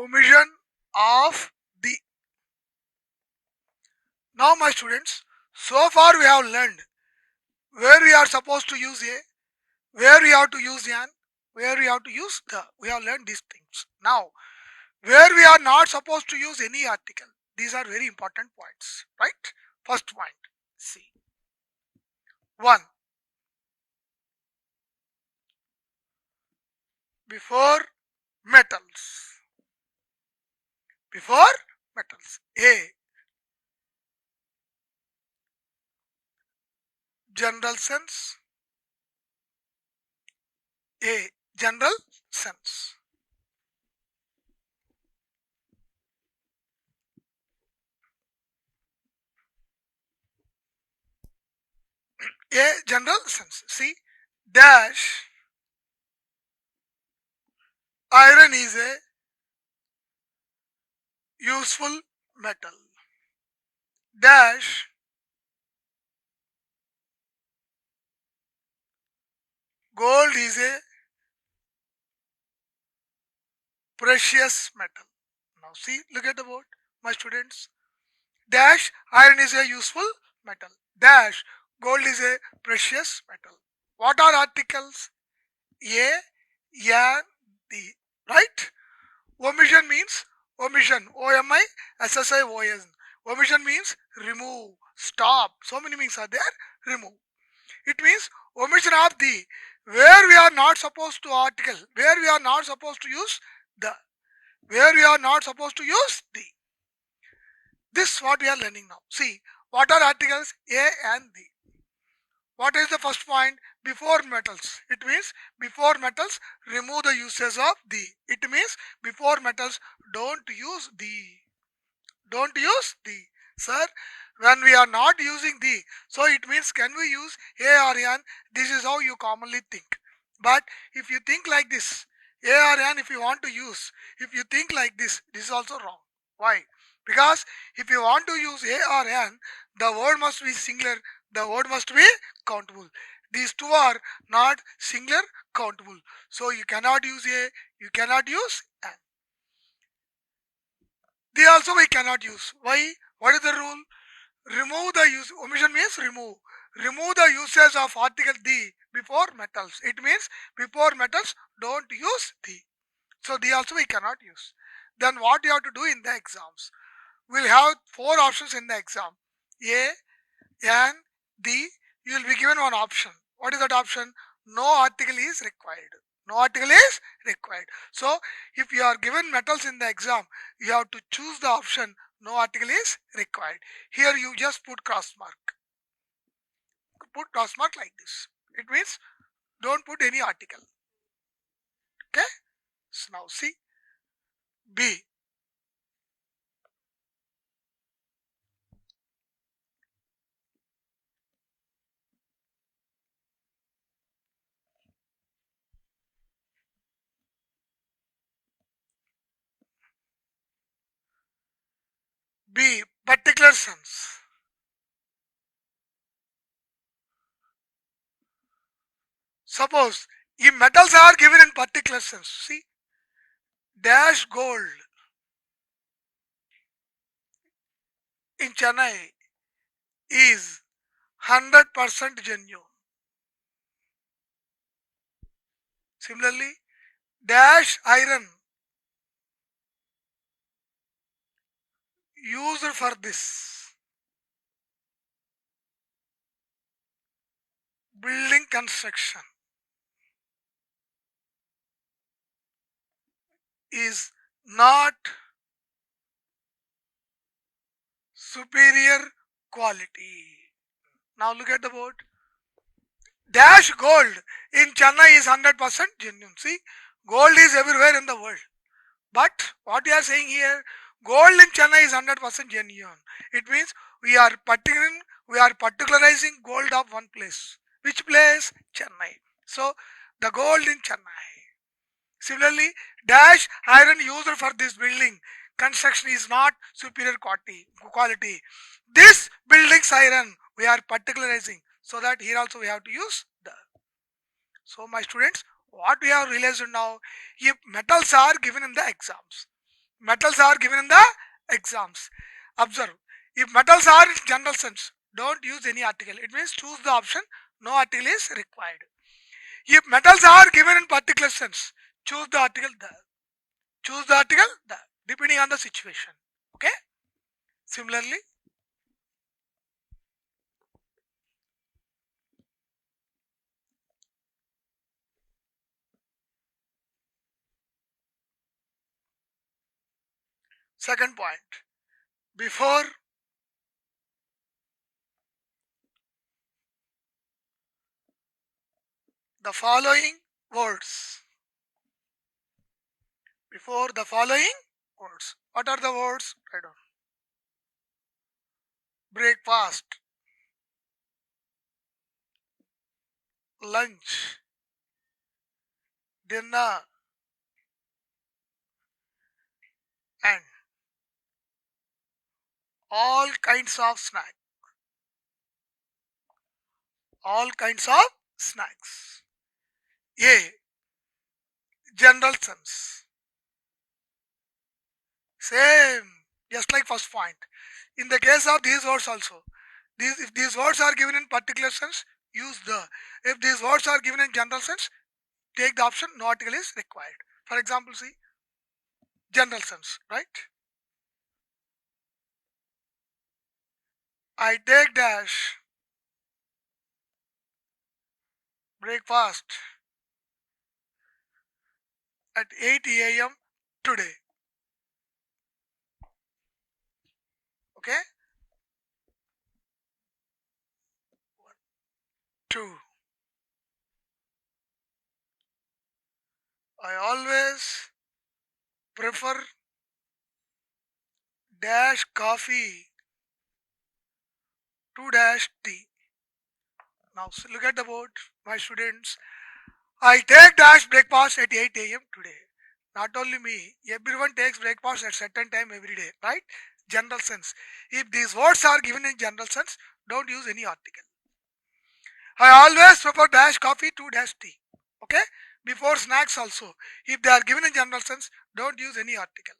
omission of the. Now my students, so far we have learned where we are supposed to use a, where we have to use an, where we have to use the. We have learned these things. Now, where we are not supposed to use any article. These are very important points, right? First point, see. 1. Before metals. Before metals. A. General sense. A. General sense. A. General sense. See. Dash. Iron is a useful metal. Dash. Gold is a precious metal. Now see, look at the board, my students. Dash, iron is a useful metal. Dash, gold is a precious metal. What are articles? A, and the, right? Omission means omission. O-M-I-S-S-I-O-N. Omission means remove, stop. So many meanings are there. Remove. It means omission of the, where we are not supposed to article, where we are not supposed to use the, where we are not supposed to use the. This what we are learning now. See, what are articles? A and the. What is the first point? Before metals. It means before metals, remove the uses of the. It means before metals, don't use the. Don't use the. Sir, when we are not using the, so it means can we use A or N? This is how you commonly think. But if you think like this, A or N, if you want to use, if you think like this is also wrong. Why? Because if you want to use A or N, the word must be singular, the word must be countable. These two are not singular countable. So you cannot use A, you cannot use N. They also we cannot use. Why? What is the rule? Remove the use. Omission means remove. Remove the usage of article the before metals. It means before metals don't use the. So the also we cannot use. Then what you have to do in the exams? We'll have 4 options in the exam. A, and the. You will be given one option. What is that option? No article is required. No article is required. So if you are given metals in the exam, you have to choose the option no article is required. Here you just put cross mark. Put cross mark like this. It means don't put any article. Okay? So now see B. B. Particular sense. Suppose if metals are given in particular sense, see, dash gold in Chennai is 100% genuine. Similarly, dash iron used for this building construction is not superior quality. Now look at the board. Dash gold in Chennai is 100% genuine. See, gold is everywhere in the world. But what we are saying here, gold in Chennai is 100% genuine. It means we are particularizing gold of one place. Which place? Chennai. So the gold in Chennai. Similarly, dash iron used for this building construction is not superior quality. This building's iron we are particularizing, so that here also we have to use the. So my students, what we have realized now, if metals are given in the exams, Metals are given in the exams. Observe. If metals are in general sense, don't use any article. It means choose the option. No article is required. If metals are given in particular sense, choose the article the. Choose the article the. Depending on the situation. Okay. Similarly, second point. Before the following words. Before the following words. What are the words? Write down. Breakfast, lunch, dinner, and all kinds of snacks. All kinds of snacks. A. General sense. Same. Just like first point. In the case of these words also. If these words are given in particular sense, use the. If these words are given in general sense, take the option no article is required. For example, see. General sense, right? I take dash breakfast at 8 a.m. today. Okay? 2. I always prefer dash coffee to dash tea. Now look at the board, my students. I take dash breakfast at 8 a.m. today. Not only me, everyone takes breakfast at certain time every day, right? General sense. If these words are given in general sense, don't use any article. I always prefer dash coffee to dash tea. Okay? Before snacks also. If they are given in general sense, don't use any article.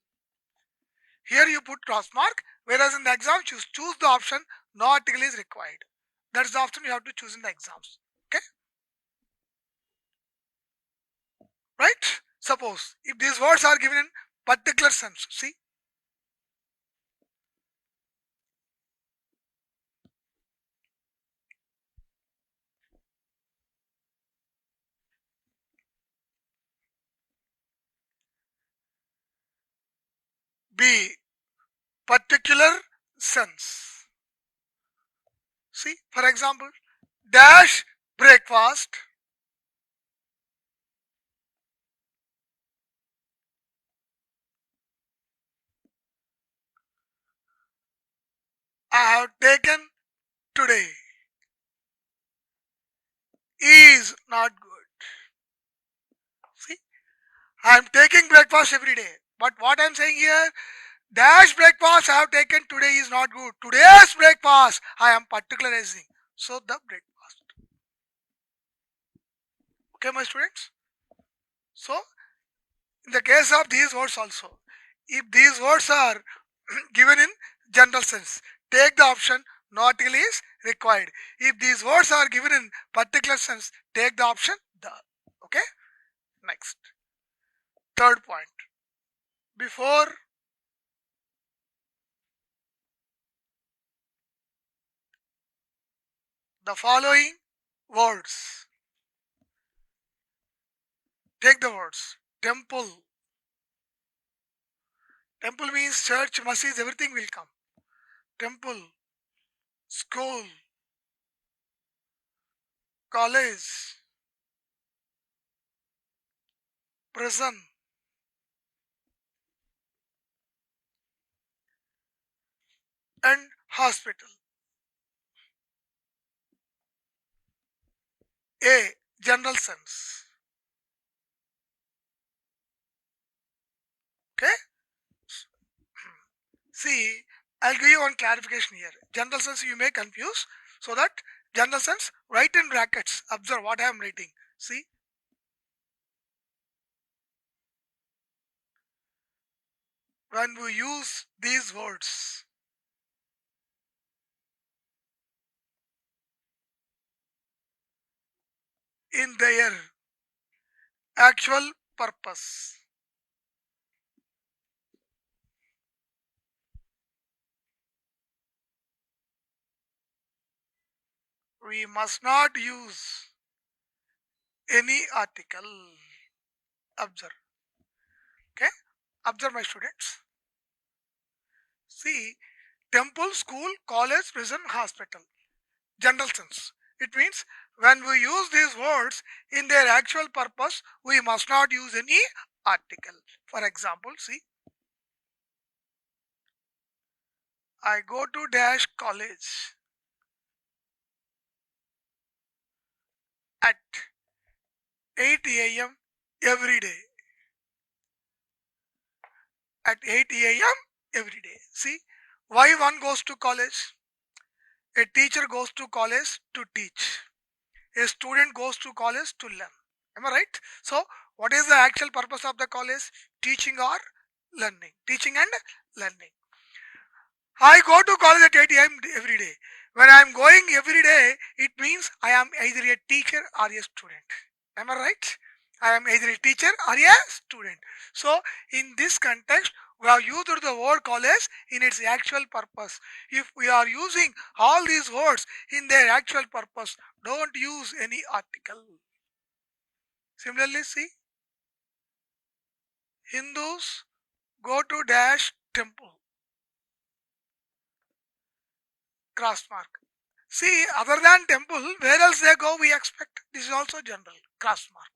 Here you put cross mark, whereas in the exam choose the option no article is required. That's the option you have to choose in the exams. Okay? Right? Suppose if these words are given in particular sense, see. B. Particular sense. See, for example, dash breakfast. I have taken today is not good. See, I am taking breakfast every day. But what I am saying here, dash breakfast I have taken today is not good. Today's breakfast I am particularizing. So the breakfast. Okay, my students? So, in the case of these words also, if these words are given in general sense, take the option no article is required. If these words are given in particular sense, take the option the. Okay? Next. Third point. Before the following words, take the words temple. Temple means church, masjid, everything will come. Temple, school, college, prison, and hospital. A. General sense. Okay? See, I'll give you one clarification here. General sense you may confuse. So that general sense, write in brackets. Observe what I am writing. See, when we use these words in their actual purpose. We must not use any article. Observe. Okay? Observe, my students. See, temple, school, college, prison, hospital. General sense. It means when we use these words in their actual purpose, we must not use any article. For example, see, I go to dash college at 8 a.m. every day. At 8 a.m. every day. See, why one goes to college? A teacher goes to college to teach. A student goes to college to learn. Am I right? So, what is the actual purpose of the college? Teaching or learning. Teaching and learning. I go to college at 8 a.m. every day. When I am going every day, it means I am either a teacher or a student. Am I right? I am either a teacher or a student. So, in this context, we have used the word college in its actual purpose. If we are using all these words in their actual purpose, don't use any article. Similarly, see, Hindus go to dash temple, cross mark. See, other than temple, where else they go, we expect. This is also general, cross mark.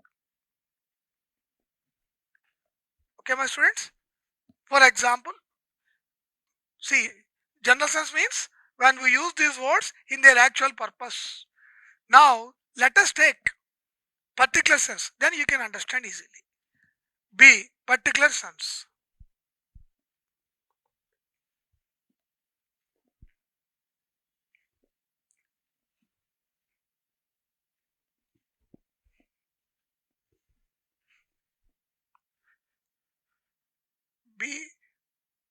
Okay, my students? For example, see, general sense means when we use these words in their actual purpose. Now, let us take particular sense, then you can understand easily. B, particular sense. B,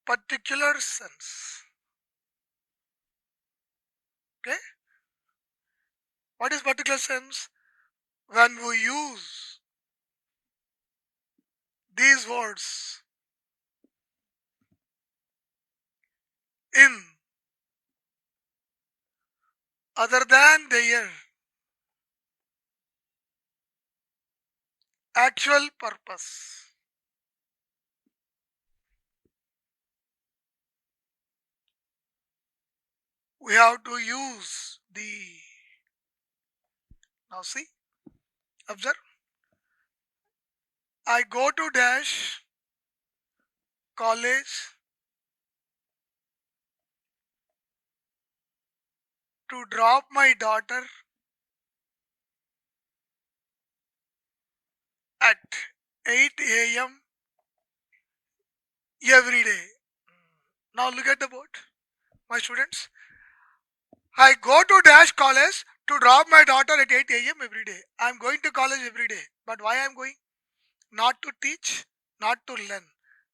particular sense. Okay? What is particular sense? When we use these words in other than their actual purpose. We have to use the. Now see, observe. I go to dash college to drop my daughter at 8 a.m. every day. Now look at the board, my students. I go to dash college to drop my daughter at 8 a.m. every day. I am going to college every day. But why I am going? Not to teach, not to learn.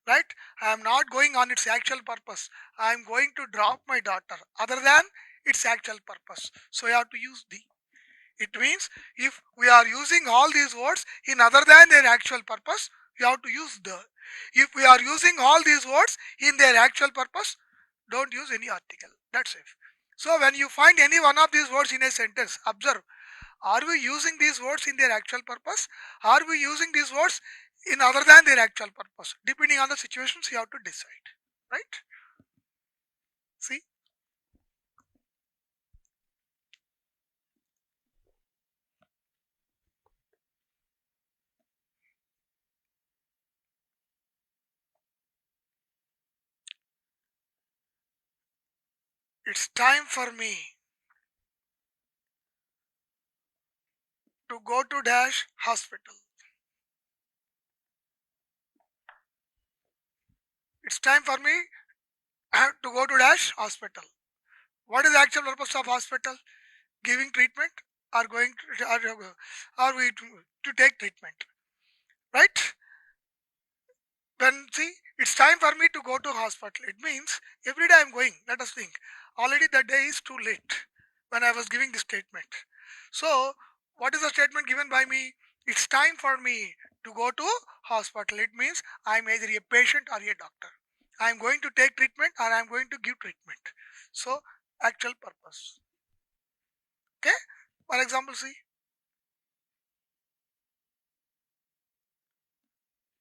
Right? I am not going on its actual purpose. I am going to drop my daughter other than its actual purpose. So I have to use the. It means if we are using all these words in other than their actual purpose, we have to use the. If we are using all these words in their actual purpose, don't use any article. That's it. So when you find any one of these words in a sentence, observe, are we using these words in their actual purpose? Are we using these words in other than their actual purpose? Depending on the situations, you have to decide. Right? See? It's time for me to go to dash hospital. It's time for me to go to dash hospital. What is the actual purpose of hospital? Giving treatment or going to, or we to take treatment. Right? When see It's time for me to go to hospital. It means every day I'm going. Let us think. Already the day is too late when I was giving this statement. So, what is the statement given by me? It's time for me to go to hospital. It means I'm either a patient or a doctor. I'm going to take treatment or I'm going to give treatment. So, actual purpose. Okay? For example, see,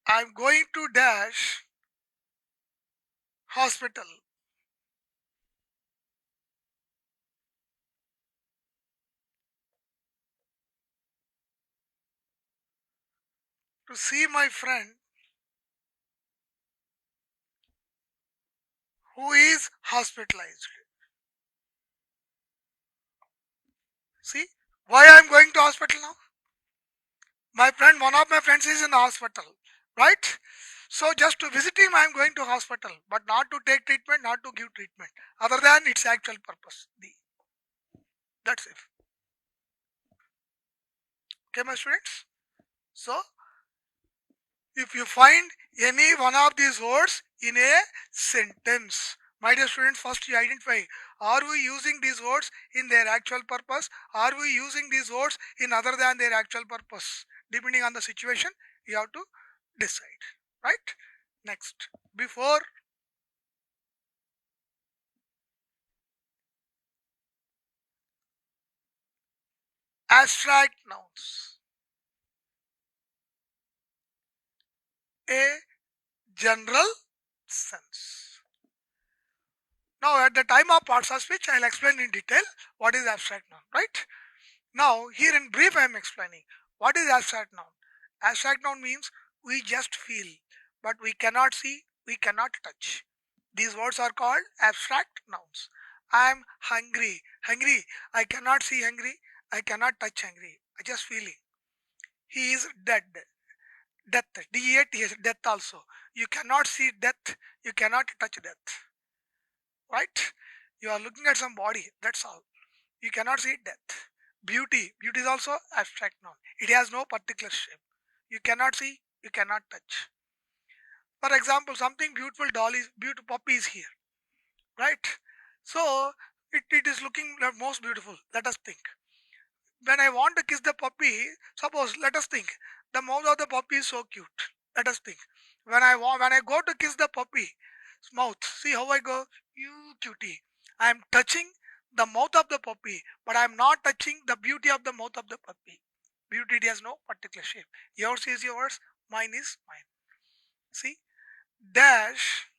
I'm going to dash hospital to see my friend who is hospitalized. See, why I'm going to hospital now? My friend, one of my friends is in the hospital, right? So just to visit him, I'm going to hospital, but not to take treatment, not to give treatment. Other than its actual purpose. That's it. Okay, my students. So if you find any one of these words in a sentence, my dear students, first you identify, are we using these words in their actual purpose? Are we using these words in other than their actual purpose? Depending on the situation, you have to decide. Right? Next. Before abstract nouns, a general sense. Now, at the time of parts of speech, I'll explain in detail what is abstract noun, right? Now, here in brief, I am explaining what is abstract noun. Abstract noun means we just feel, but we cannot see, we cannot touch. These words are called abstract nouns. I am hungry. Hungry. I cannot see hungry. I cannot touch hungry. I just feeling. He is dead. Death. D-E-A-T-H. Death also. You cannot see death. You cannot touch death. Right? You are looking at some body. That's all. You cannot see death. Beauty. Beauty is also abstract noun. It has no particular shape. You cannot see, you cannot touch. For example, something beautiful doll is beautiful puppy is here, right? So it is looking the most beautiful. Let us think. When I want to kiss the puppy, suppose let us think. The mouth of the puppy is so cute. Let us think. When I go to kiss the puppy mouth, see how I go? You cutie. I am touching the mouth of the puppy, but I am not touching the beauty of the mouth of the puppy. Beauty has no particular shape. Yours is yours, mine is mine. See? Dash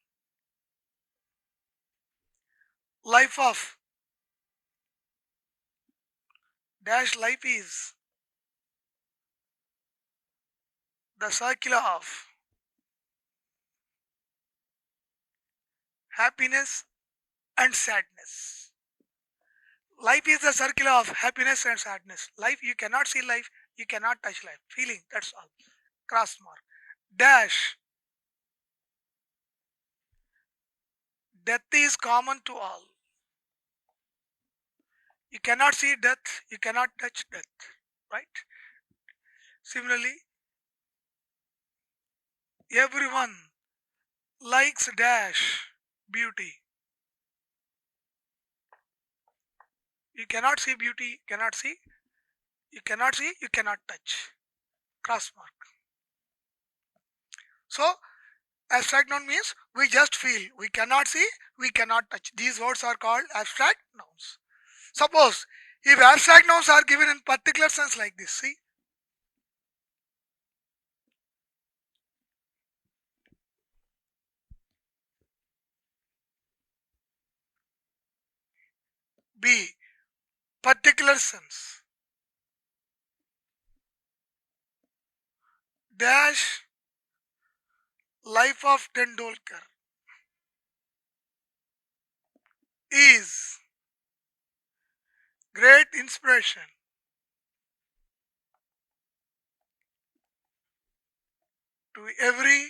life of dash life is the circle of happiness and sadness. Life is the circle of happiness and sadness. Life, you cannot see life, you cannot touch life. Feeling, that's all. Cross mark. Dash, death is common to all. You cannot see death, you cannot touch death. Right? Similarly, everyone likes dash beauty. You cannot see beauty, you cannot see, you cannot touch. Cross mark. So, abstract noun means we just feel. We cannot see, we cannot touch. These words are called abstract nouns. Suppose if abstract nouns are given in particular sense like this, see. B. Particular sense. Dash life of Tendolkar is great inspiration to every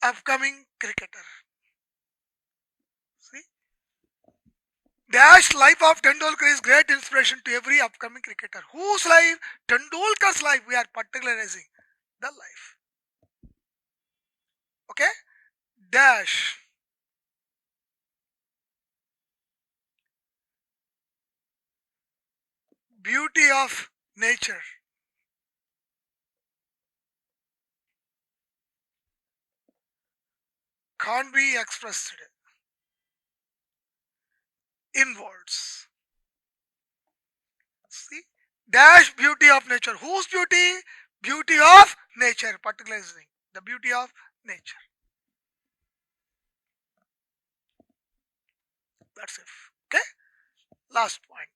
upcoming cricketer. See? Dash life of Tendolkar is great inspiration to every upcoming cricketer. Whose life? Tendolkar's life we are particularizing. the life. Okay? Dash. Beauty of nature can't be expressed in words. See? Dash beauty of nature. Whose beauty? Beauty of nature, particularizing the beauty of nature. That's it. Okay? Last point.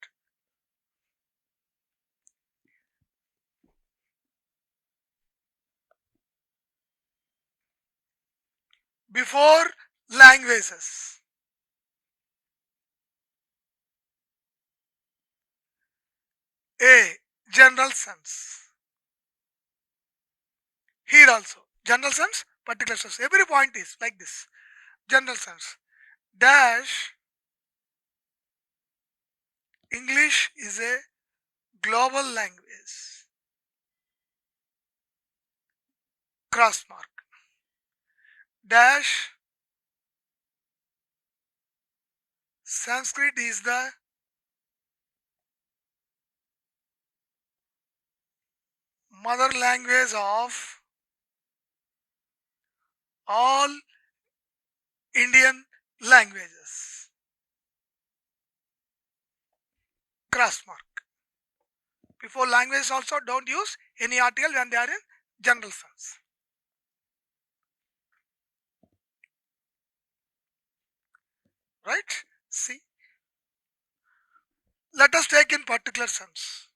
Before languages. A. General sense. Here also. General sense, particular sense. Every point is like this. General sense. Dash. English is a global language. Cross mark. Dash. Sanskrit is the mother language of all Indian languages. Cross mark. Before language also don't use any article when they are in general sense. Right? See. Let us take in particular sense.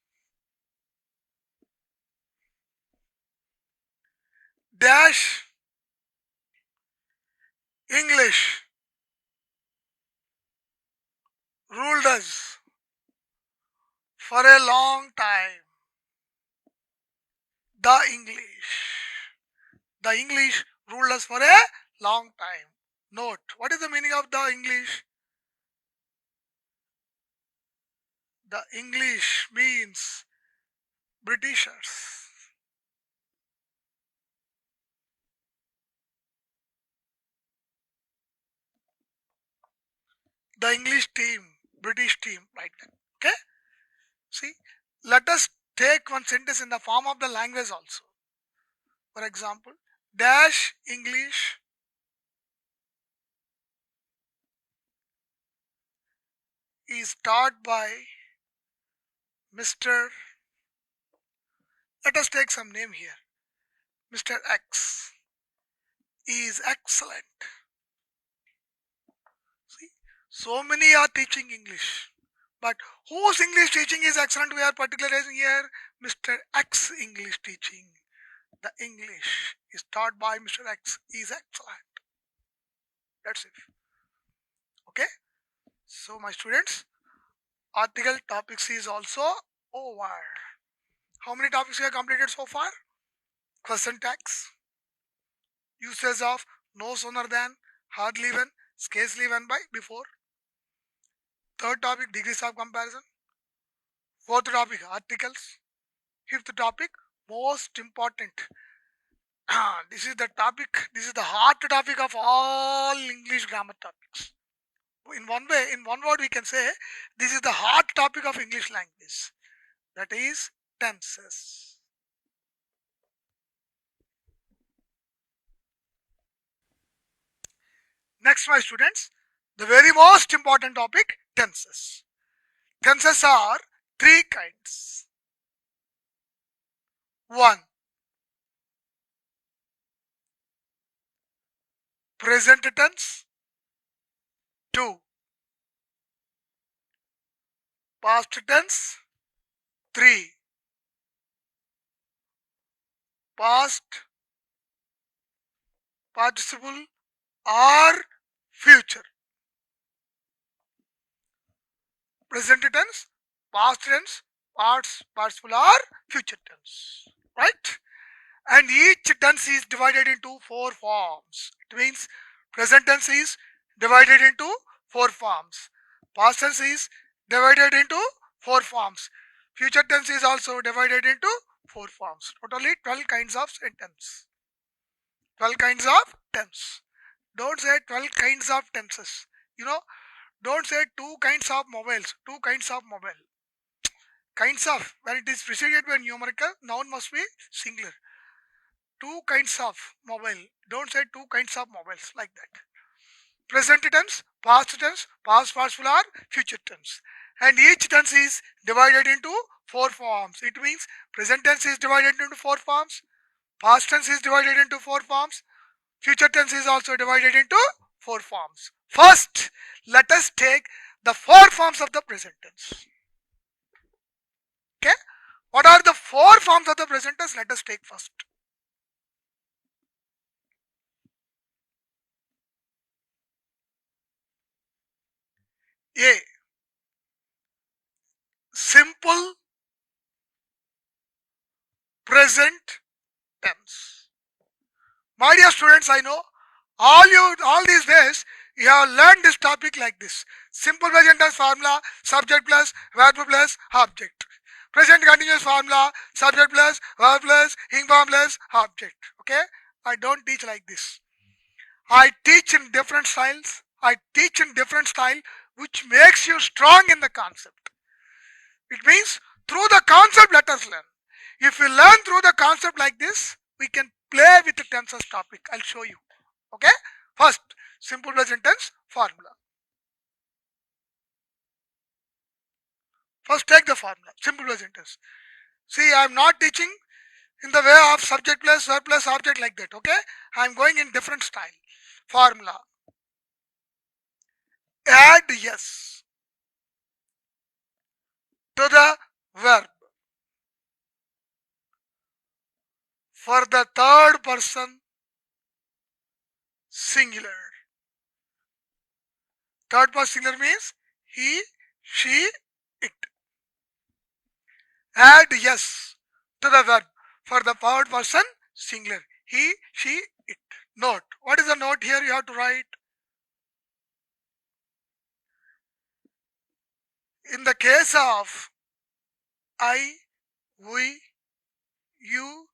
Dash English ruled us for a long time. The English. The English ruled us for a long time. Note, what is the meaning of the English? The English means Britishers. The English team, British team, like that. Okay? See, let us take one sentence in the form of the language also. For example, dash English is taught by Mr. Let us take some name here. Mr. X is excellent. See, so many are teaching English. But whose English teaching is excellent? We are particularizing here Mr. X English teaching. The English is taught by Mr. X is excellent. That's it. Okay? So my students, article topics is also over. How many topics we have completed so far? Question tags, usage of no sooner than, hardly when, scarcely when by, before. Third topic, degrees of comparison. Fourth topic, articles. Fifth topic, most important. This is the topic, this is the hard topic of all English grammar topics. In one way, in one word, we can say this is the hard topic of English language. That is tenses. Next, my students, the very most important topic, tenses. Tenses are three kinds. One, present tense. Two, past tense. Three, past participle or future. Present tense, past tense, past participle or future tense. Right? And each tense is divided into four forms. It means present tense is divided into four forms. Past tense is divided into four forms. Future tense is also divided into 4 forms. Totally 12 kinds of sentence. 12 kinds of tense. Don't say 12 kinds of tenses. You know, don't say two kinds of mobiles. Two kinds of mobile. Kinds of, when it is preceded by numerical, noun must be singular. Two kinds of mobile. Don't say two kinds of mobiles like that. Present tense, past participle or future tense. And each tense is divided into 4 forms. It means present tense is divided into 4 forms, past tense is divided into 4 forms, future tense is also divided into 4 forms. First, let us take the 4 forms of the present tense. Okay? What are the 4 forms of the present tense? Let us take first. A. Simple present tense. My dear students, I know all these days you have learned this topic like this. Simple present tense formula, subject plus verb plus object. Present continuous formula, subject plus verb plus inform plus object. Okay? I don't teach like this. I teach in different styles. I teach in different style which makes you strong in the concept. It means through the concept let us learn. If we learn through the concept like this, we can play with the tenses topic. I'll show you. Okay? First, simple present tense formula. First take the formula, simple present tense. See, I am not teaching in the way of subject plus verb plus object like that. Okay? I am going in different style. Formula. Add yes to the verb for the third person singular. Third person singular means he, she, it. Add yes to the verb for the third person singular. He, she, it. Note. What is the note here you have to write? In the case of I, we, you,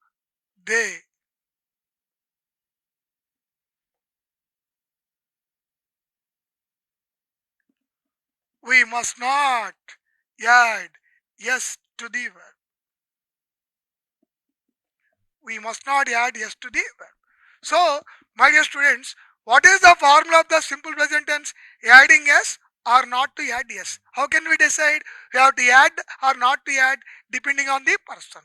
they, we must not add yes to the verb. We must not add yes to the verb. So, my dear students, what is the formula of the simple present tense? Adding yes or not to add yes. How can we decide we have to add or not to add depending on the person?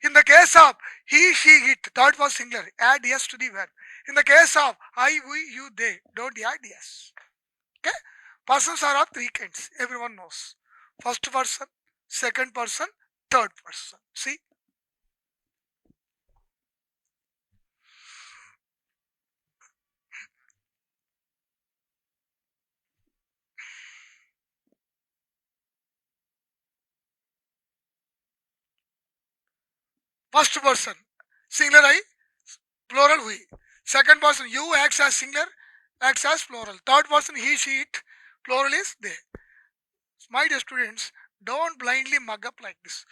In the case of he, she, it, third person singular, add yes to the verb. In the case of I, we, you, they, don't add yes. Okay? Persons are of 3 kinds. Everyone knows. First person, second person, third person. See? First person, singular I, plural we. Second person, you acts as singular, acts as plural. Third person, he, she, it, plural is they. My dear students, don't blindly mug up like this.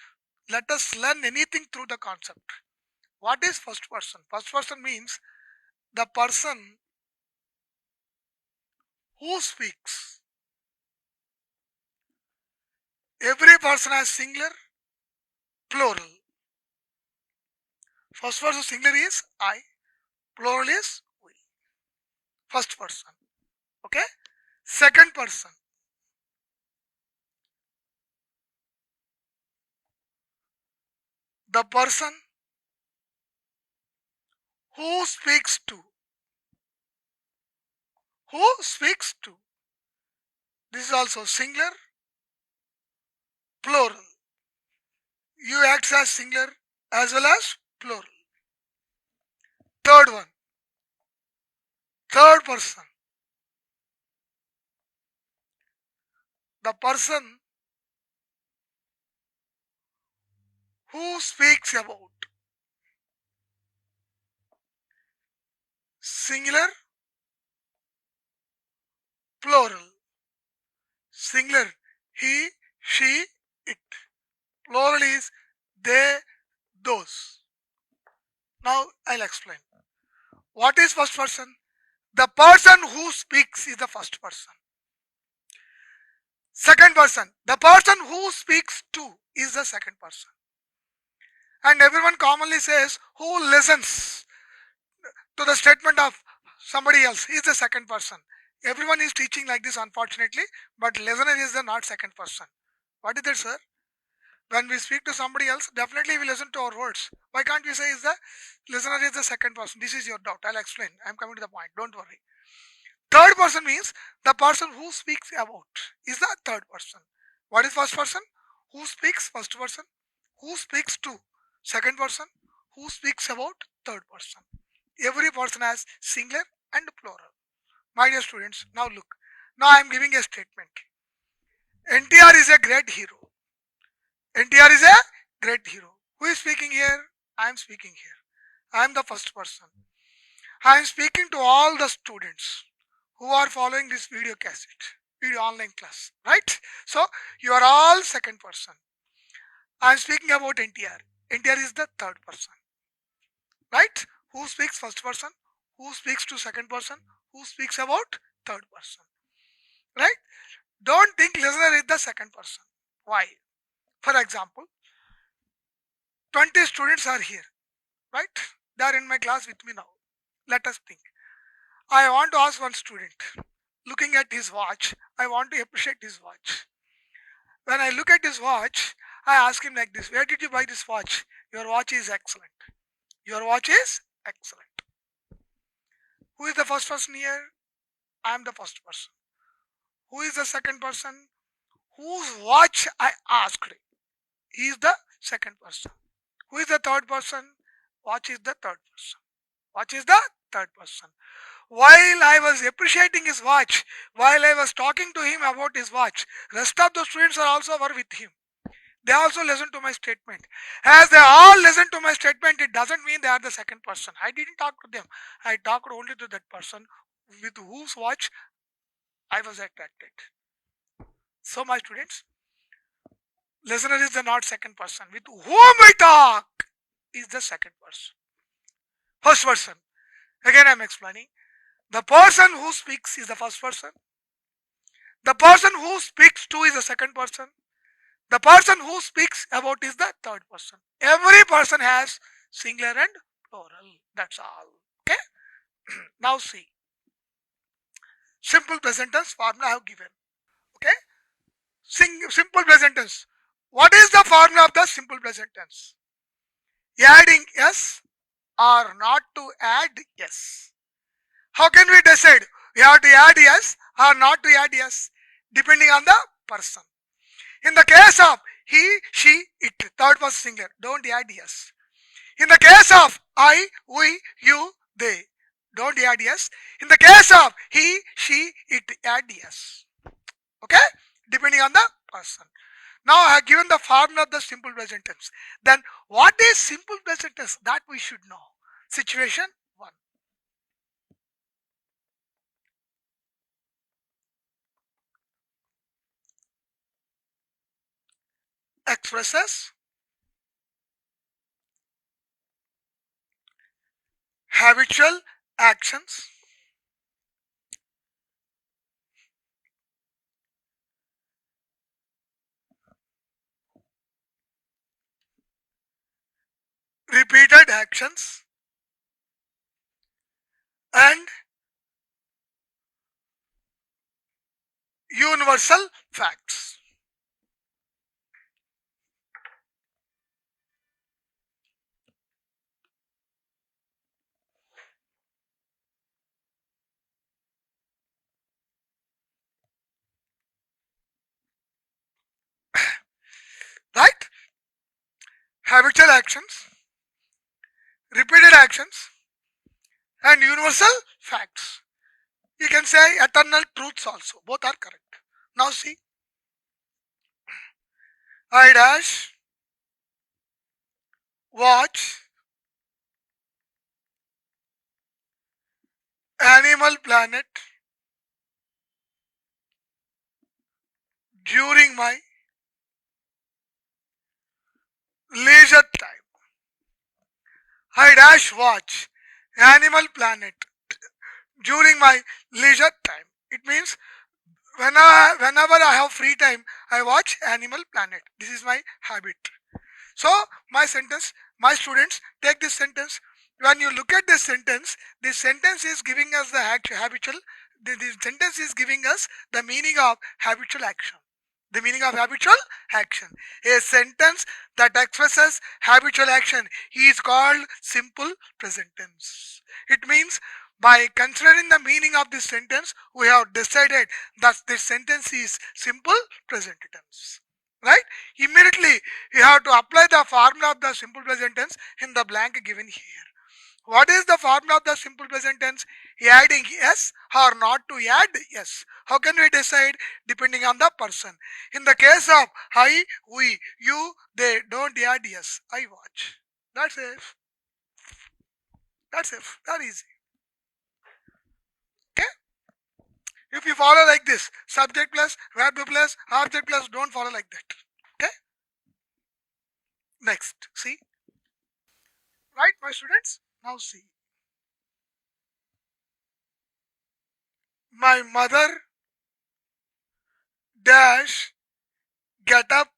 Let us learn anything through the concept. What is first person? First person means the person who speaks. Every person has singular, plural. First person singular is I, plural is we. First person. Okay? Second person. The person who speaks to. Who speaks to. This is also singular, plural. You act as singular as well as plural. Third one. Third person. The person who speaks about. Singular, plural. Singular, he, she, it. Plural is they, those. Now I'll explain. What is first person? The person who speaks is the first person. Second person, the person who speaks to is the second person. And everyone commonly says who listens to the statement of somebody else is the second person. Everyone is teaching like this, unfortunately, but listener is the not second person. What is that, sir? When we speak to somebody else, definitely we listen to our words. Why can't we say is the listener is the second person? This is your doubt. I'll explain. I'm coming to the point. Don't worry. Third person means the person who speaks about is the third person. What is first person? Who speaks? First person. Who speaks to? Second person. Who speaks about? Third person. Every person has singular and plural. My dear students, now look. Now I am giving a statement. NTR is a great hero. NTR is a great hero. Who is speaking here? I am speaking here. I am the first person. I am speaking to all the students who are following this video cassette, video online class, right? So you are all second person. I am speaking about NTR. NTR is the third person, right? Who speaks first person? Who speaks to second person? Who speaks about third person, right? Don't think listener is the second person. Why? For example, 20 students are here, right? They are in my class with me now. Let us think. I want to ask one student, looking at his watch, I want to appreciate his watch. When I look at his watch, I ask him like this, where did you buy this watch? Your watch is excellent. Your watch is excellent. Who is the first person here? I am the first person. Who is the second person? Whose watch I asked? He is the second person. Who is the third person? Watch is the third person. Watch is the third person. While I was appreciating his watch, while I was talking to him about his watch, rest of the students are also were with him. They also listen to my statement. As they all listen to my statement, it doesn't mean they are the second person. I didn't talk to them. I talked only to that person with whose watch I was attracted. So my students, listener is the not second person. With whom I talk is the second person. First person. Again I am explaining. The person who speaks is the first person. The person who speaks to is the second person. The person who speaks about is the third person. Every person has singular and plural. That's all. Okay. Now see. Simple present tense formula I have given. Okay. Simple present tense. What is the formula of the simple present tense? Adding s or not to add s. How can we decide? We have to add yes or not to add yes, depending on the person. In the case of he, she, it, third person singular, don't add yes. In the case of I, we, you, they, don't add yes. In the case of he, she, it, add yes. Okay? Depending on the person. Now I have given the formula of the simple present tense. Then what is simple present tense? That we should know. Situation 1. Expresses habitual actions repeated actions and universal facts. Right? Habitual actions, repeated actions, and universal facts. You can say eternal truths also. Both are correct. Now see. I dash watch Animal Planet during my leisure time. I dash watch Animal Planet during my leisure time. It means whenever I have free time, I watch Animal Planet. This is my habit. So my students, take this sentence. When you look at this sentence is giving us the habitual. This sentence is giving us the meaning of habitual action. The meaning of habitual action. A sentence that expresses habitual action is called simple present tense. It means by considering the meaning of this sentence, we have decided that this sentence is simple present tense. Right? Immediately you have to apply the formula of the simple present tense in the blank given here. What is the formula of the simple present tense? Adding yes or not to add yes. How can we decide? Depending on the person. In the case of I, we, you, they, don't add yes. I watch. That's it. That's it. Very easy. Okay? If you follow like this, subject plus, verb plus, object plus, don't follow like that. Okay? Next. See? Right, my students? Now see. My mother dash get up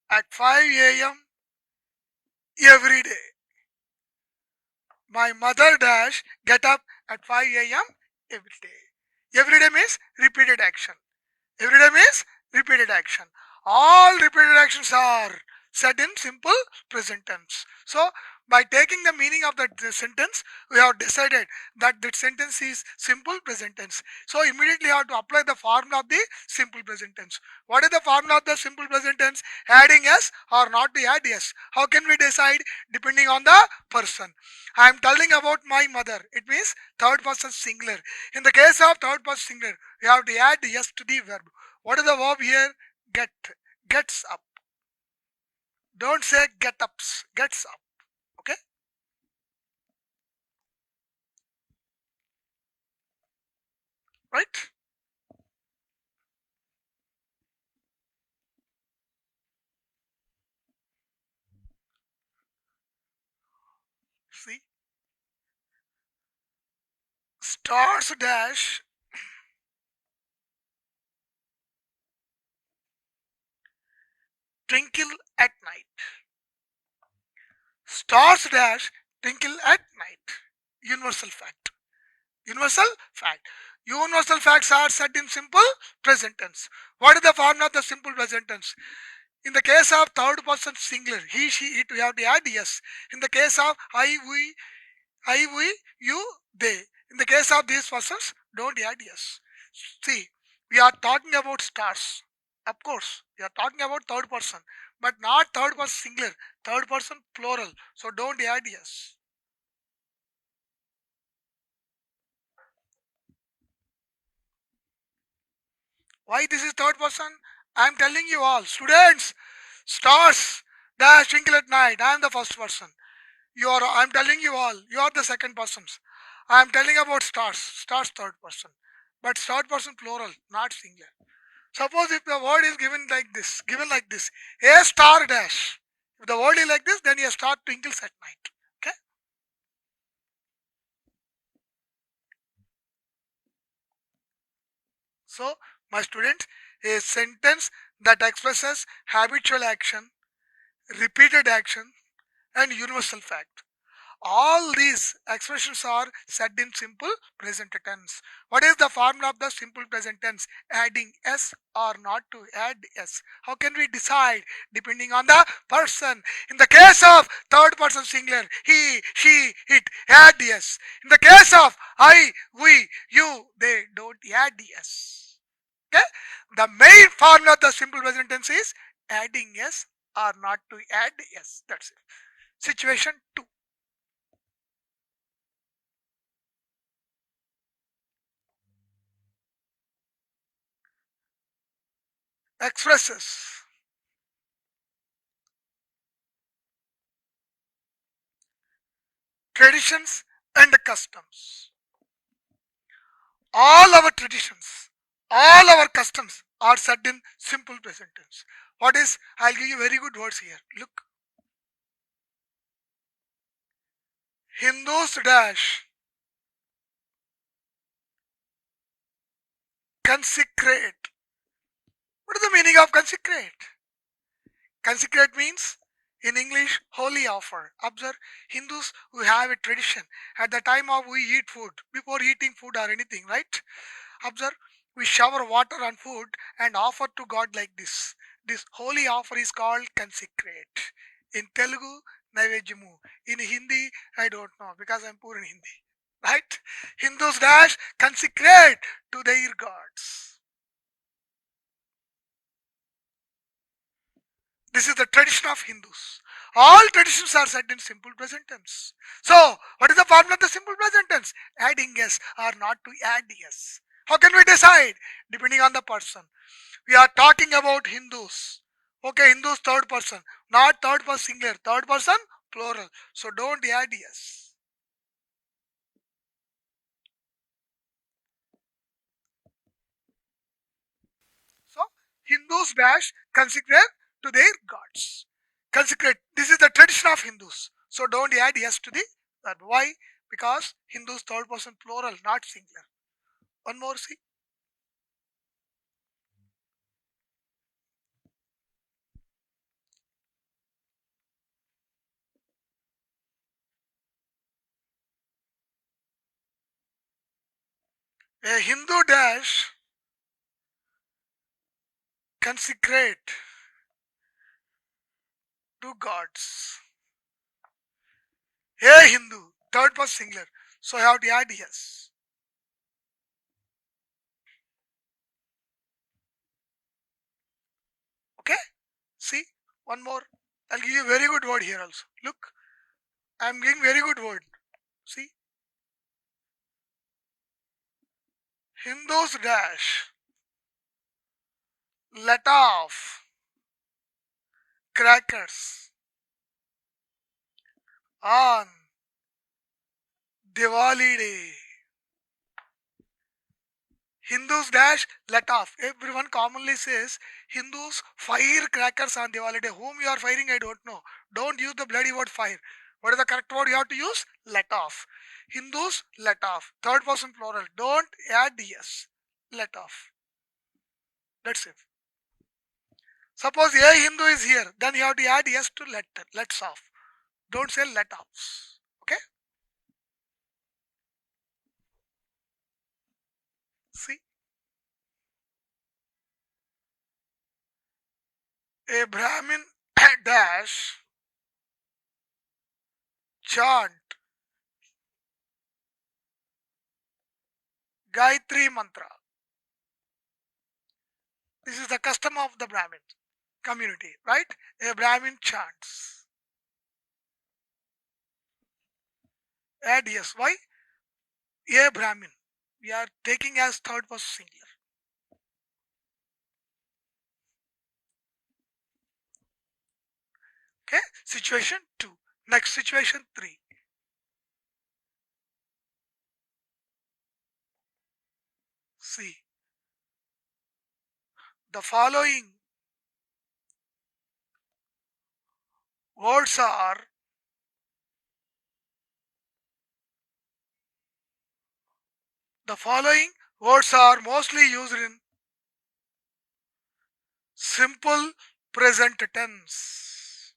at 5 a.m. every day. My mother dash get up at 5 a.m. every day. Every day means repeated action. Every day means repeated action. All repeated actions are said in simple present tense. So, by taking the meaning of that sentence, we have decided that that sentence is simple present tense. So, immediately you have to apply the formula of the simple present tense. What is the formula of the simple present tense? Adding yes or not to add yes. How can we decide? Depending on the person. I am telling about my mother. It means third person singular. In the case of third person singular, we have to add yes to the verb. What is the verb here? Get. Gets up. Don't say get ups. Gets up. Okay? Right? See? Stars dash twinkle at night. Stars dash twinkle at night. Universal fact. Universal fact. Universal facts are said in simple present tense. What is the formula of the simple present tense? In the case of third person singular, he, she, it, we have to add yes. In the case of I, we, you, they. In the case of these persons, don't add yes. See, we are talking about stars. Of course, we are talking about third person, but not third person singular, third person plural. So don't add yes. Why this is third person? I am telling you all, students, stars dash twinkle at night. I am the first person. I'm telling you all, you are the second persons. I am telling about stars third person. But third person plural, not singular. Suppose if the word is given like this, a star dash. If the word is like this, then a star twinkles at night. Okay? So, my students, a sentence that expresses habitual action, repeated action, and universal fact. All these expressions are said in simple present tense. What is the formula of the simple present tense? Adding s or not to add s. How can we decide? Depending on the person. In the case of third person singular, he, she, it, add yes. In the case of I, we, you, they, don't add yes. Okay? The main formula of the simple present tense is adding yes or not to add yes. That's it. Situation 2. Expresses traditions and customs. All our traditions, all our customs are said in simple present tense. What is? I'll give you very good words here. Look, Hindus dash consecrate. What is the meaning of consecrate? Consecrate means in English holy offer. Observe, Hindus who have a tradition at the time of we eat food, before eating food or anything, right? Observe, we shower water on food and offer to God like this. This holy offer is called consecrate. In Telugu, Naivedyamu. In Hindi, I don't know because I'm poor in Hindi. Right? Hindus dash consecrate to their gods. This is the tradition of Hindus. All traditions are said in simple present tense. So, what is the formula of the simple present tense? Adding yes or not to add yes. How can we decide? Depending on the person. We are talking about Hindus. Okay, Hindus third person, not third person singular, third person plural. So don't add yes. So Hindus dash consecrate to their gods. Consecrate. This is the tradition of Hindus. So don't add yes to the verb. Why? Because Hindus third person plural, not singular. One more, see. A Hindu dash consecrate to gods. A Hindu, third person singular. So I have to add yes. Okay? See, one more. I'll give you a very good word here also. Look, I'm giving very good word. See, Hindus dash let off crackers on Diwali day. Hindus dash let off. Everyone commonly says Hindus fire crackers on Diwali day. Whom you are firing, I don't know. Don't use the bloody word fire. What is the correct word you have to use? Let off. Hindus let off. Third person plural. Don't add yes. Let off. That's it. Suppose a Hindu is here, then you have to add yes to let's off. Don't say let offs. Okay? See, a Brahmin dash chant Gayatri mantra. This is the custom of the Brahmin community, right? A Brahmin chants. Add yes. Why? A Brahmin. We are taking as third person singular. Okay? Situation 2. Next situation 3. See, the following words are the following words are mostly used in simple present tense.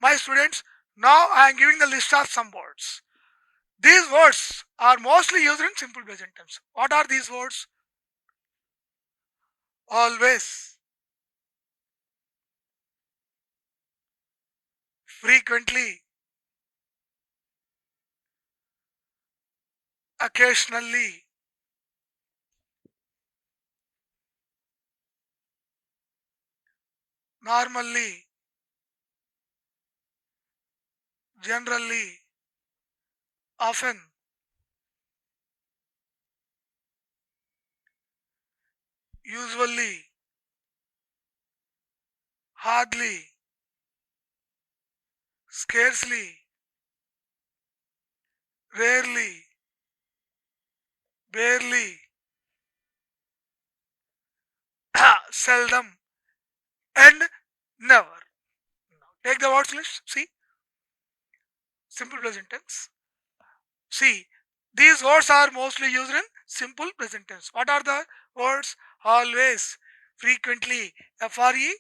My students, now I am giving the list of some words. These words are mostly used in simple present tense. What are these words? Always, frequently, occasionally, normally, generally, often, usually, hardly, scarcely, rarely, barely, seldom, and never. Take the words list. See, simple present tense. See, these words are mostly used in simple present tense. What are the words? Always, frequently, frequently,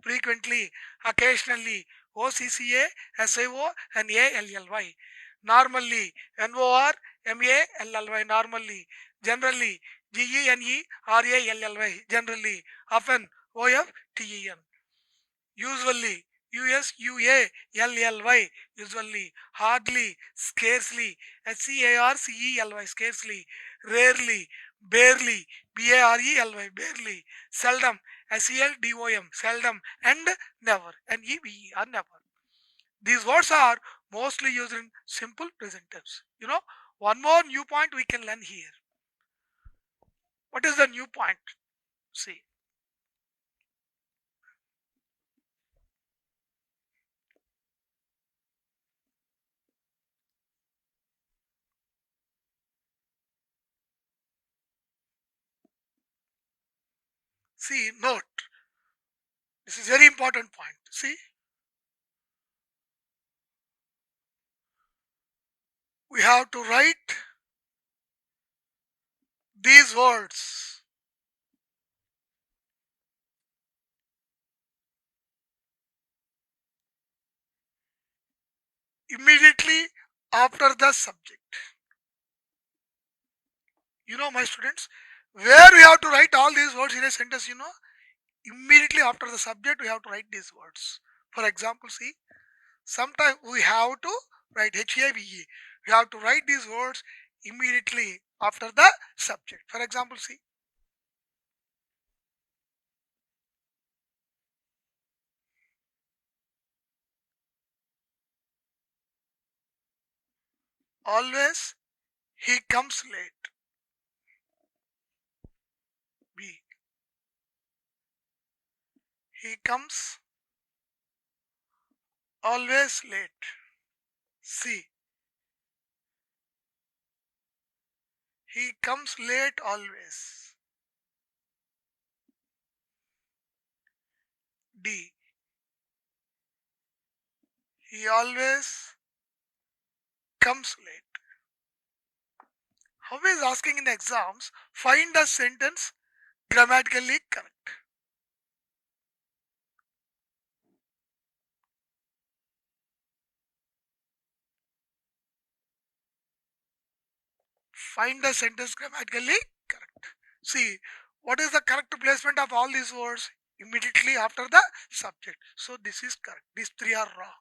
frequently, occasionally, OCCA, SIO, and ALLY. Normally, NOR, MALLY, normally, generally, GENERALLY, generally, often, OFTEN. Usually, USUALLY, usually, hardly, scarcely, SCARCELY, scarcely, rarely, barely, BARELY, barely, seldom, SELDOM, seldom, and never, NEVE, or never. These words are mostly used in simple present tense. One more new point we can learn here. What is the new point? See, note. This is very important point. See, we have to write these words immediately after the subject. My students, where we have to write all these words in a sentence, immediately after the subject, we have to write these words. For example, see, sometimes we have to write HAVE. We have to write these words immediately after the subject. For example, see, always he comes late. B. He comes always late. C. He comes late always. D. He always comes late. How is asking in exams? Find the sentence grammatically correct. Find the sentence grammatically correct. See, what is the correct placement of all these words? Immediately after the subject. So this is correct. These three are wrong.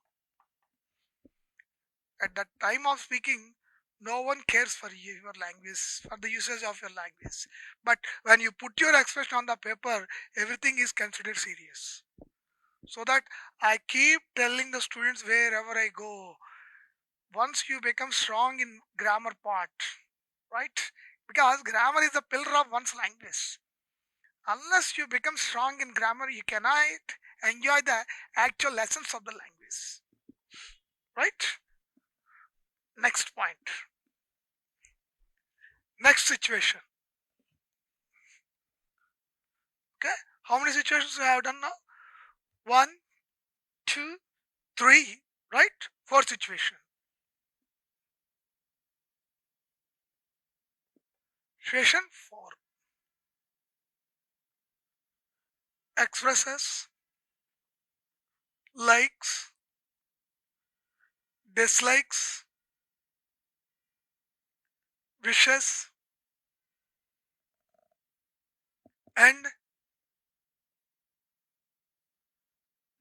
At the time of speaking, no one cares for your language, for the usage of your language. But when you put your expression on the paper, everything is considered serious. So that I keep telling the students wherever I go, once you become strong in grammar part, right? Because grammar is the pillar of one's language. Unless you become strong in grammar, you cannot enjoy the actual lessons of the language, right? Next point. Next situation. Okay, how many situations we have done now? One, two, three, right? Four situation. Situation four. Expresses, likes, dislikes, wishes, and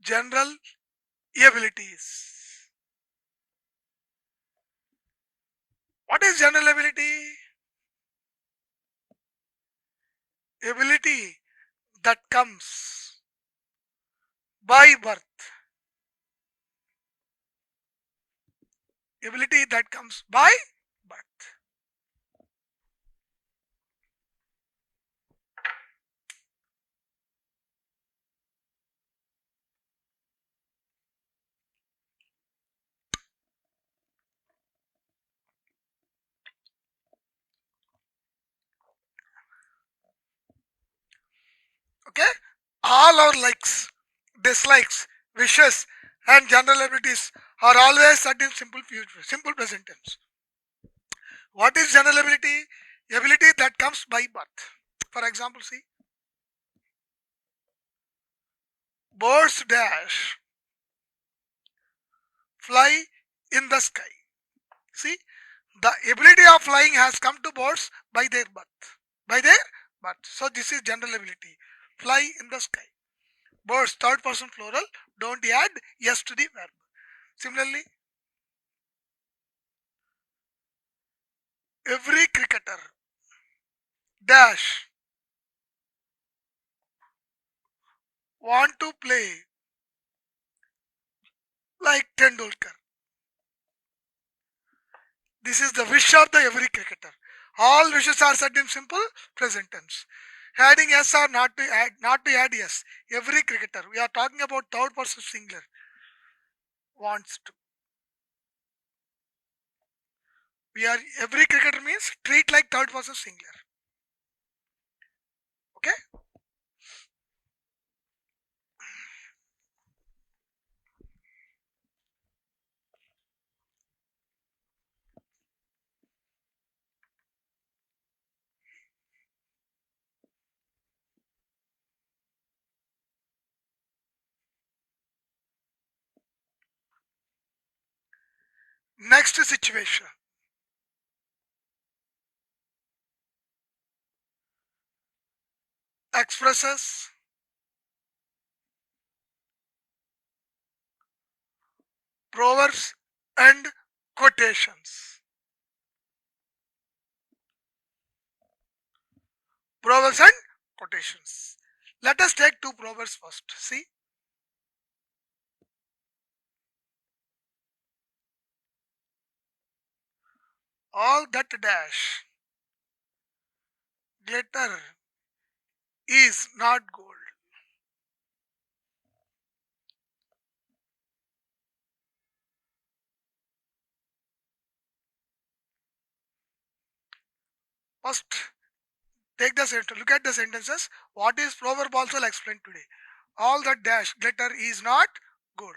general abilities. What is general ability? Ability that comes by birth. Ability that comes by birth. Okay, all our likes, dislikes, wishes, and general abilities are always set in simple future, simple present tense. What is general ability? Ability that comes by birth. For example, see, birds dash fly in the sky. See, the ability of flying has come to birds by their birth. By their birth. So this is general ability. Fly in the sky. Birds, third person plural, don't add yes to the verb. Similarly, every cricketer dash want to play like Tendulkar. This is the wish of the every cricketer. All wishes are said in simple present tense. Adding yes or not to add yes. Every cricketer. We are talking about third person singular. Wants to. We are every cricketer means treat like third person singular. Okay? Next situation. Expresses proverbs and quotations. Proverbs and quotations. Let us take two proverbs first. See, all that dash glitter is not gold. First, take the sentence. Look at the sentences. What is proverb also I'll explain today. All that dash glitter is not gold.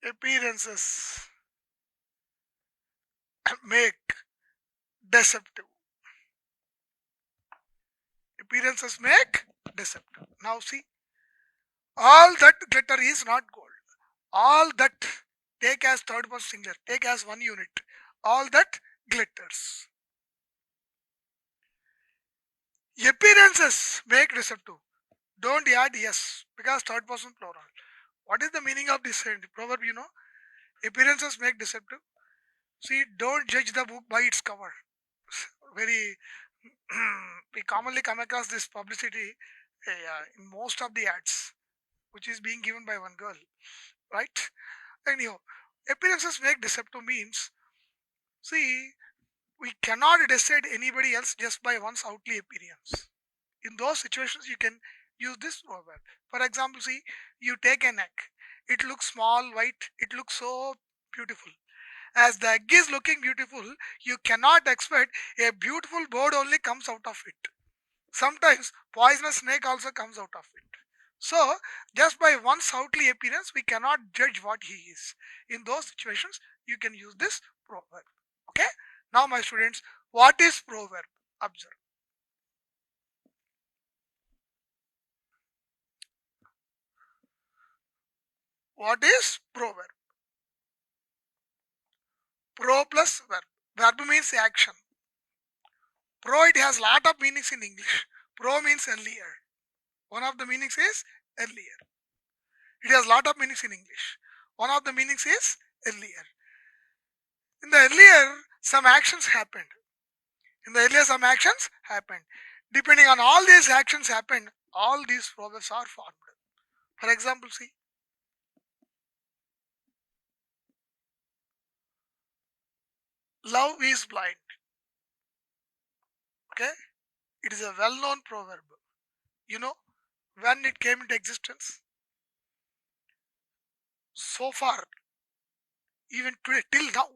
Appearances make deceptive. Appearances make deceptive. Now see, all that glitter is not gold. All that, take as third person singular, take as one unit. All that glitters. Appearances make deceptive. Don't add yes because third person plural. What is the meaning of this proverb? You know, appearances make deceptive. See, don't judge the book by its cover. Very, we commonly come across this publicity in most of the ads, which is being given by one girl, right? Anyhow, appearances make deceptive means, see, we cannot decide anybody else just by one's outly appearance. In those situations, you can use this proverb. For example, see, you take an egg. It looks small, white. It looks so beautiful. As the egg is looking beautiful, you cannot expect a beautiful bird only comes out of it. Sometimes poisonous snake also comes out of it. So, just by one's outly appearance, we cannot judge what he is. In those situations, you can use this proverb. Okay? Now, my students, what is proverb? Observe. What is proverb? Pro plus verb. Verb means action. Pro, it has lot of meanings in English. Pro means earlier. One of the meanings is earlier. It has lot of meanings in English. One of the meanings is earlier. In the earlier, some actions happened. In the earlier, some actions happened. Depending on all these actions happened, all these proverbs are formed. For example, see, love is blind. Okay? It is a well-known proverb. You know, when it came into existence, so far, even today, till now,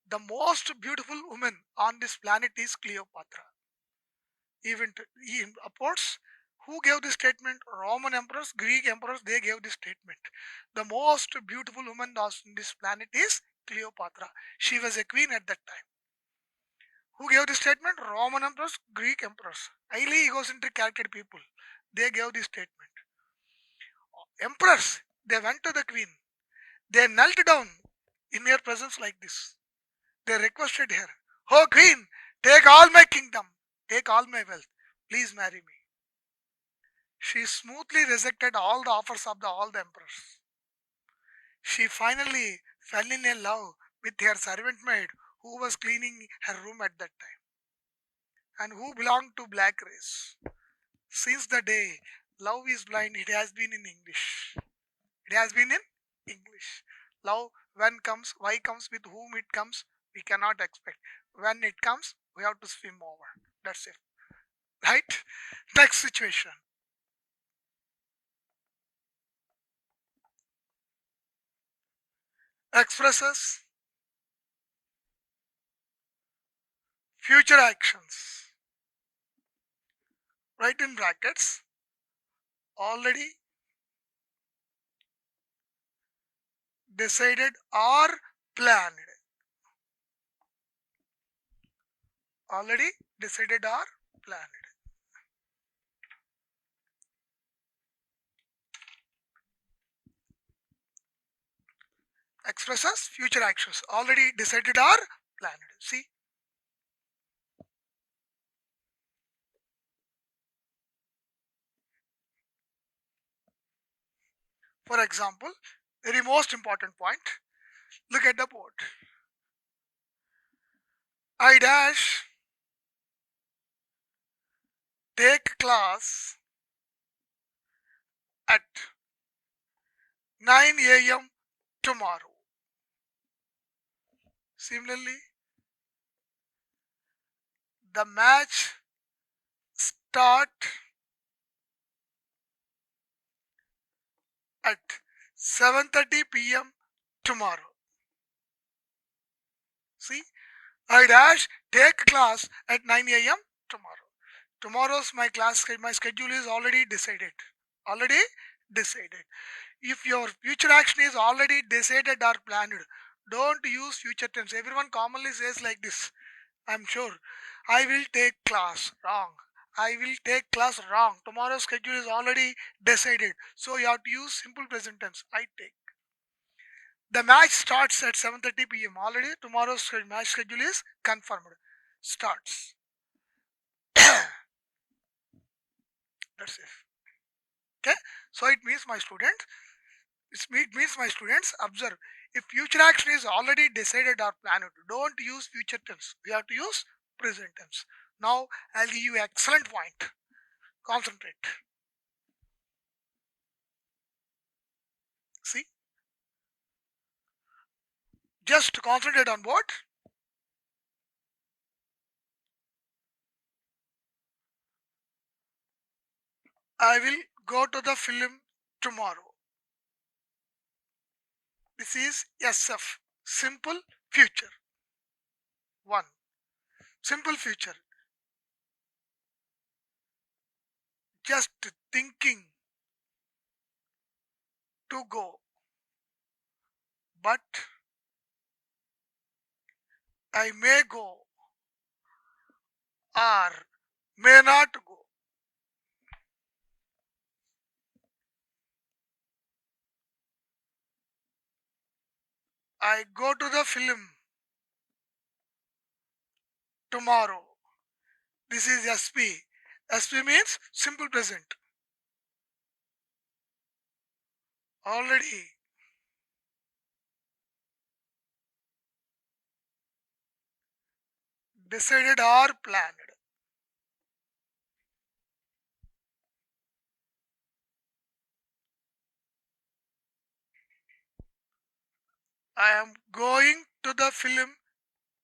The most beautiful woman on this planet is Cleopatra. Even upwards, who gave this statement? Roman emperors, Greek emperors, they gave this statement. The most beautiful woman on this planet is Cleopatra. She was a queen at that time. Who gave this statement? Roman emperors, Greek emperors. Highly egocentric character people. They gave this statement. Emperors, they went to the queen. They knelt down in her presence like this. They requested her, "Oh queen, take all my kingdom, take all my wealth. Please marry me." She smoothly rejected all the offers of all the emperors. She finally fell in a love with her servant maid who was cleaning her room at that time and who belonged to black race. Since the day love is blind, it has been in English. It has been in English. Love, when comes, why comes, with whom it comes, we cannot expect. When it comes, we have to swim over. That's it. Right? Next situation. Expresses future actions. Write in brackets. Already decided or planned. Already decided or planned. Expresses future actions. Already decided or planned. See? For example, very most important point. Look at the board. I dash take class at 9 a.m. tomorrow. Similarly, the match start at 7:30 p.m. tomorrow. See, I dash take class at 9 a.m. tomorrow. Tomorrow's my schedule is already decided. Already decided. If your future action is already decided or planned, don't use future tense. Everyone commonly says like this. I'm sure. I will take class. Wrong. I will take class. Wrong. Tomorrow's schedule is already decided. So you have to use simple present tense. I take. The match starts at 7:30 p.m. Already tomorrow's match schedule is confirmed. Starts. That's it. Okay. So it means my students. It means my students observe. If future action is already decided or planned, don't use future tense. We have to use present tense. Now I'll give you excellent point. Concentrate. See, just concentrate on what? I will go to the film tomorrow. This is SF. Simple future. One. Simple future. Just thinking to go. But I may go or may not go. I go to the film tomorrow. This is SP. SP means simple present. Already decided or planned. I am going to the film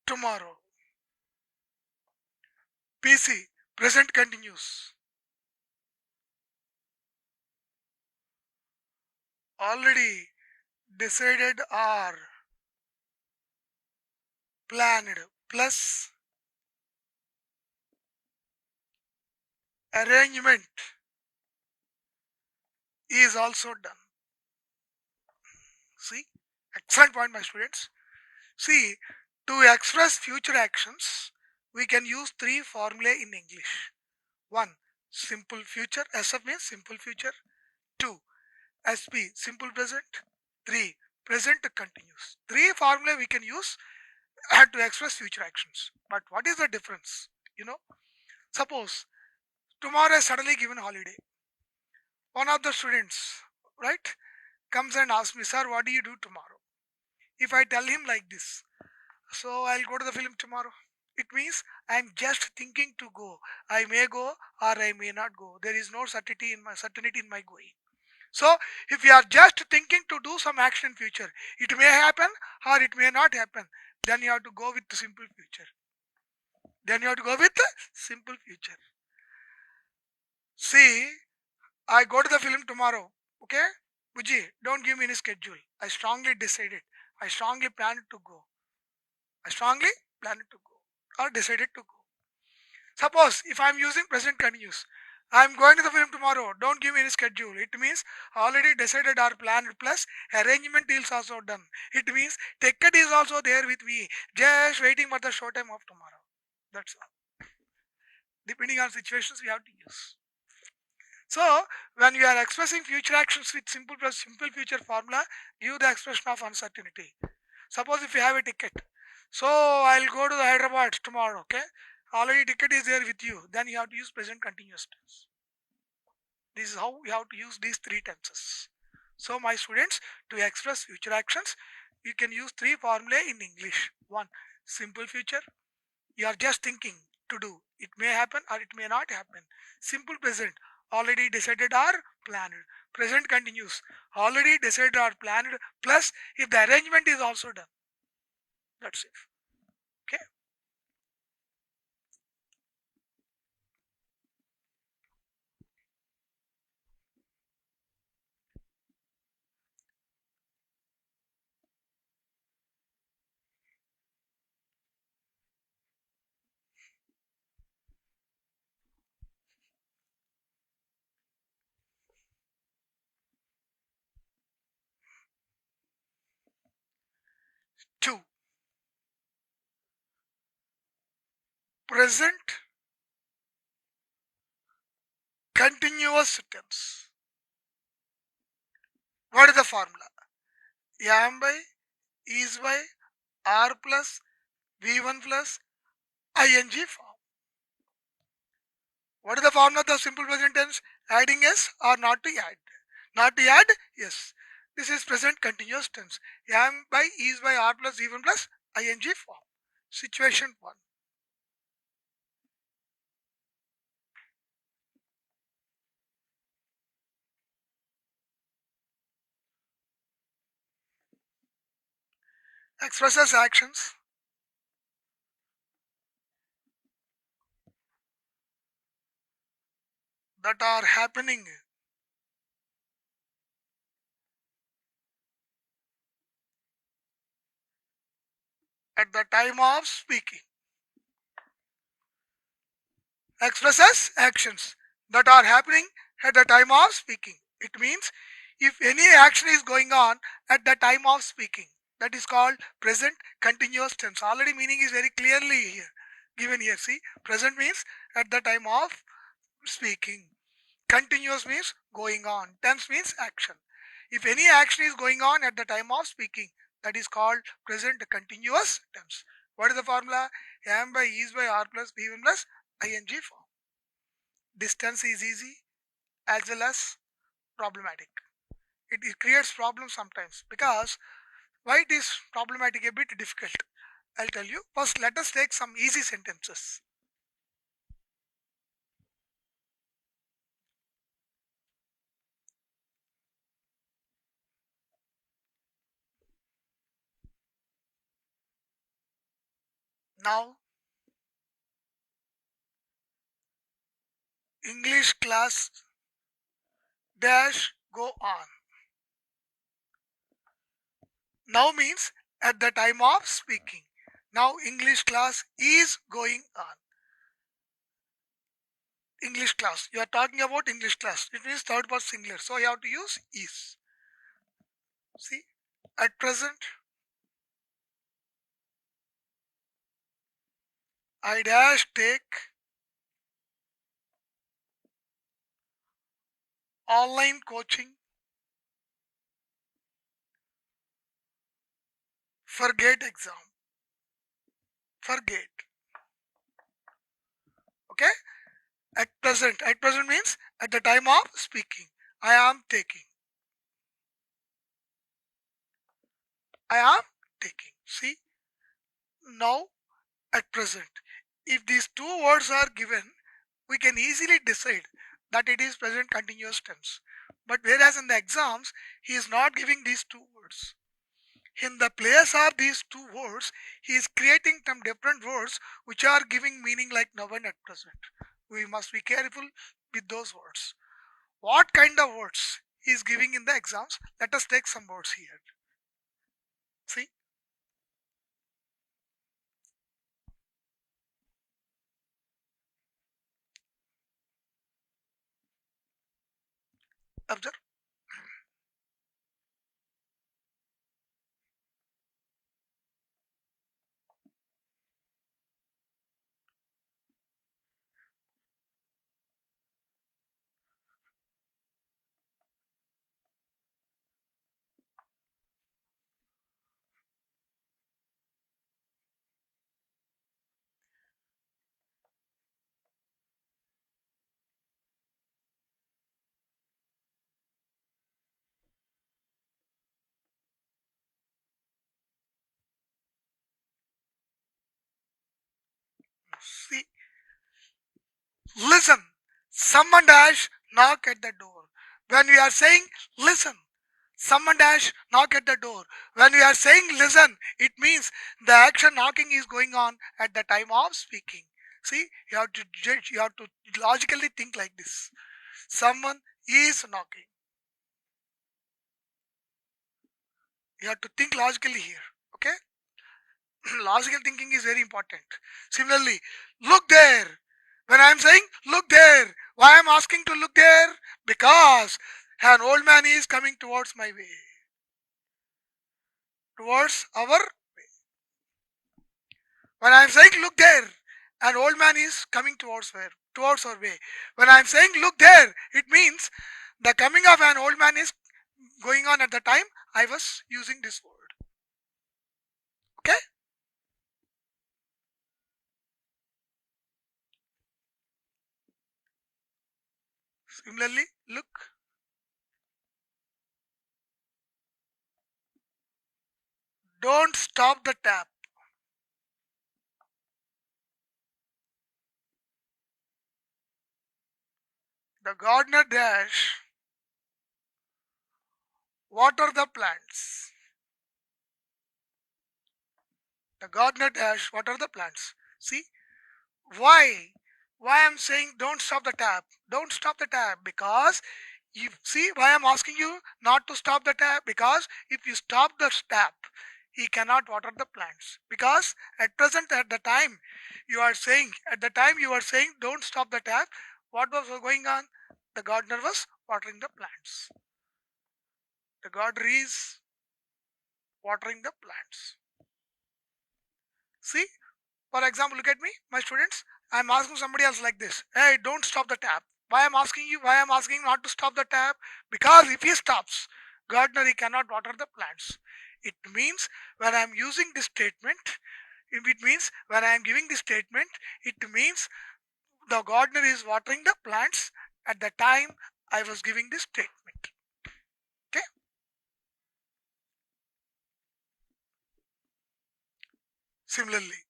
tomorrow. PC. Present continuous. Already decided or planned plus arrangement is also done. See, excellent point, my students. See, to express future actions, we can use three formulae in English. One, simple future. SF means simple future. Two, SP, simple present. Three, present continuous. Three formulae we can use to express future actions. But what is the difference? You know, suppose tomorrow is suddenly given holiday. One of the students, right, comes and asks me, sir, what do you do tomorrow? If I tell him like this, so I'll go to the film tomorrow. It means I'm just thinking to go. I may go or I may not go. There is no certainty in my going. So if you are just thinking to do some action in future, it may happen or it may not happen. Then you have to go with the simple future. Then you have to go with the simple future. See, I go to the film tomorrow. Okay? Buji, don't give me any schedule. I strongly decided. I strongly planned to go. I strongly planned to go or decided to go. Suppose if I am using present continuous, I am going to the film tomorrow. Don't give me any schedule. It means already decided or planned plus arrangement is also done. It means ticket is also there with me. Just waiting for the show time of tomorrow. That's all. Depending on situations we have to use. So when we are expressing future actions with simple plus simple future formula, give the expression of uncertainty. Suppose if you have a ticket, so I'll go to the Hyderabad tomorrow. Okay, already ticket is there with you. Then you have to use present continuous tense. This is how we have to use these three tenses. So my students, to express future actions, you can use three formulae in English. One, simple future. You are just thinking to do. It may happen or it may not happen. Simple present, already decided or planned. Present continuous, already decided or planned, plus if the arrangement is also done. That's it. Okay. 2. Present continuous tense. What is the formula? Am by, is by, are plus, V1 plus, ing form. What is the formula of the simple present tense? Adding s or not to add? Not to add? Yes. This is present continuous tense. Am by, is by, are plus, V1 plus, ing form. Situation 1. Expresses actions that are happening at the time of speaking. Expresses actions that are happening at the time of speaking. It means if any action is going on at the time of speaking, that is called present continuous tense. Already meaning is very clearly here given here. See, present means at the time of speaking. Continuous means going on. Tense means action. If any action is going on at the time of speaking, that is called present continuous tense. What is the formula? Am by, is by, are plus, be1 plus, ing form. Distance is easy as well as problematic. It creates problems sometimes because why it is problematic, a bit difficult. I'll tell you. First, let us take some easy sentences. Now, English class dash go on. Now means at the time of speaking. Now English class is going on. English class. You are talking about English class. It means third person singular. So you have to use is. See, at present, I dash take online coaching for GATE exam. For GATE. Okay? At present means at the time of speaking. I am taking. I am taking. See, now at present. If these two words are given, we can easily decide that it is present continuous tense. But whereas in the exams, he is not giving these two words. In the place of these two words, he is creating some different words which are giving meaning like now and at present. We must be careful with those words. What kind of words he is giving in the exams? Let us take some words here. See, observe. See, listen. Someone dash knock at the door. When we are saying listen, someone dash knock at the door. When we are saying listen, it means the action knocking is going on at the time of speaking. See, you have to judge, you have to logically think like this. Someone is knocking. You have to think logically here. Okay? Logical thinking is very important. Similarly, look there. When I am saying look there, why I am asking to look there? Because an old man is coming towards my way. Towards our, when I am saying look there, an old man is coming towards where? Towards our way. When I am saying look there, it means the coming of an old man is going on at the time I was using this word. Okay? Similarly, look. Don't stop the tap. The gardener dash water the plants. The gardener dash water the plants. See why? Why I'm saying don't stop the tap? Don't stop the tap because you see why I'm asking you not to stop the tap because if you stop the tap, he cannot water the plants because at present at the time you are saying don't stop the tap. What was going on? The gardener was watering the plants. The gardener is watering the plants. See, for example, look at me, my students. I'm asking somebody else like this. Hey, don't stop the tap. Why I'm asking you? Why I'm asking not to stop the tap? Because if he stops, gardener he cannot water the plants. It means when I'm using this statement, it means when I'm giving this statement, it means the gardener is watering the plants at the time I was giving this statement. Okay. Similarly,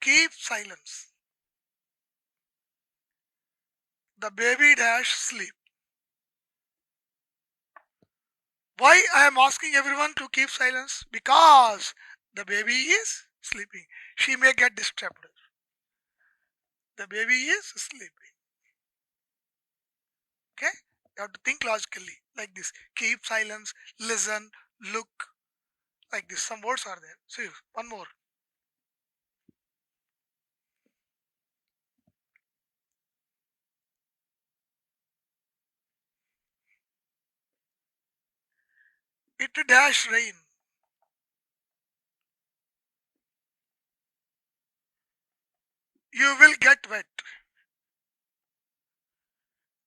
keep silence. The baby dash sleep. Why I am asking everyone to keep silence? Because the baby is sleeping. She may get disturbed. The baby is sleeping. Okay? You have to think logically like this. Keep silence, listen, look, like this. Some words are there. See, one more. It dash rain. You will get wet.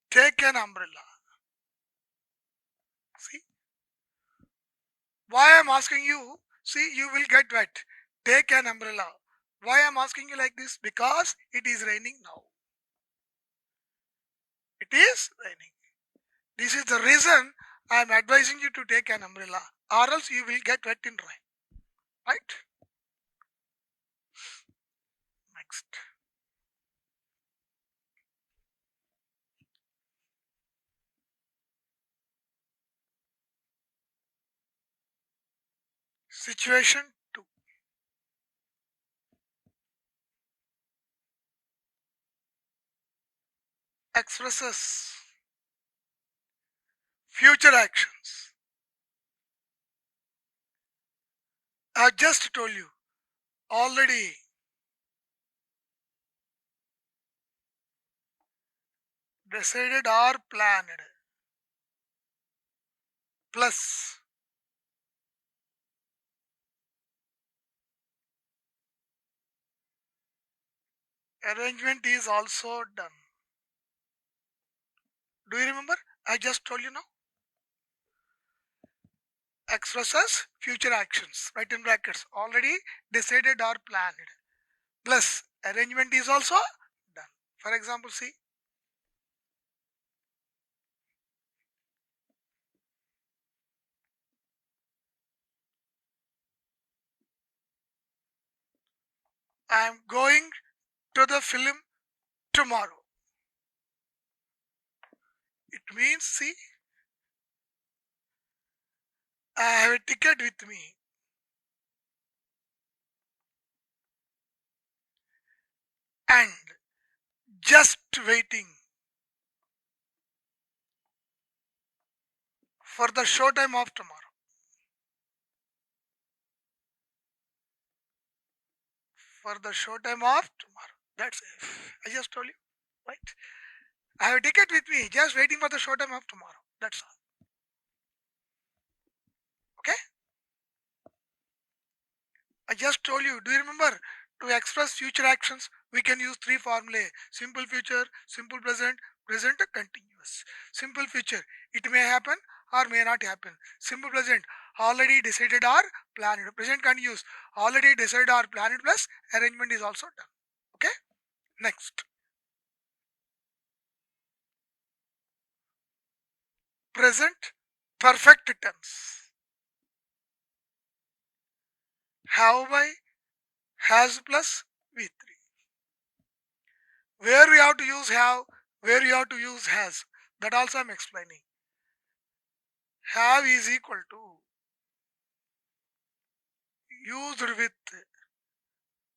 Take an umbrella. See, why I'm asking you? See, you will get wet. Take an umbrella. Why I'm asking you like this? Because it is raining now. It is raining. This is the reason I'm advising you to take an umbrella, or else you will get wet in rain. Right? Next. Situation 2. Expresses future actions. I just told you already decided or planned. Plus arrangement is also done. Do you remember? I just told you now. Expresses future actions. Right in brackets. Already decided or planned. Plus arrangement is also done. For example, see. I am going to the film tomorrow. It means, see, I have a ticket with me and just waiting for the showtime of tomorrow. For the showtime of tomorrow. That's it. I just told you, right? I have a ticket with me, just waiting for the showtime of tomorrow. That's all. Okay? I just told you. Do you remember? To express future actions, we can use three formulae: simple future, simple present, present continuous. Simple future, it may happen or may not happen. Simple present, already decided or planned. Present continuous, already decided or planned plus arrangement is also done. Okay? Next. Present perfect tense. Have by has plus V3. Where we have to use have, where you have to use has. That also I'm explaining. Have is equal to used with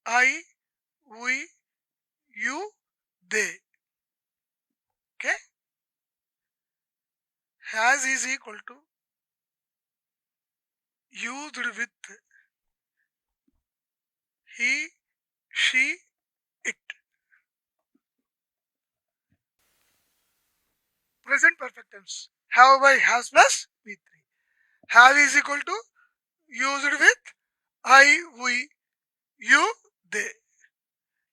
I, we, you, they. Okay? Has is equal to used with he, she, it. Present perfect tense. Have by has plus V3. Have is equal to used with I, we, you, they.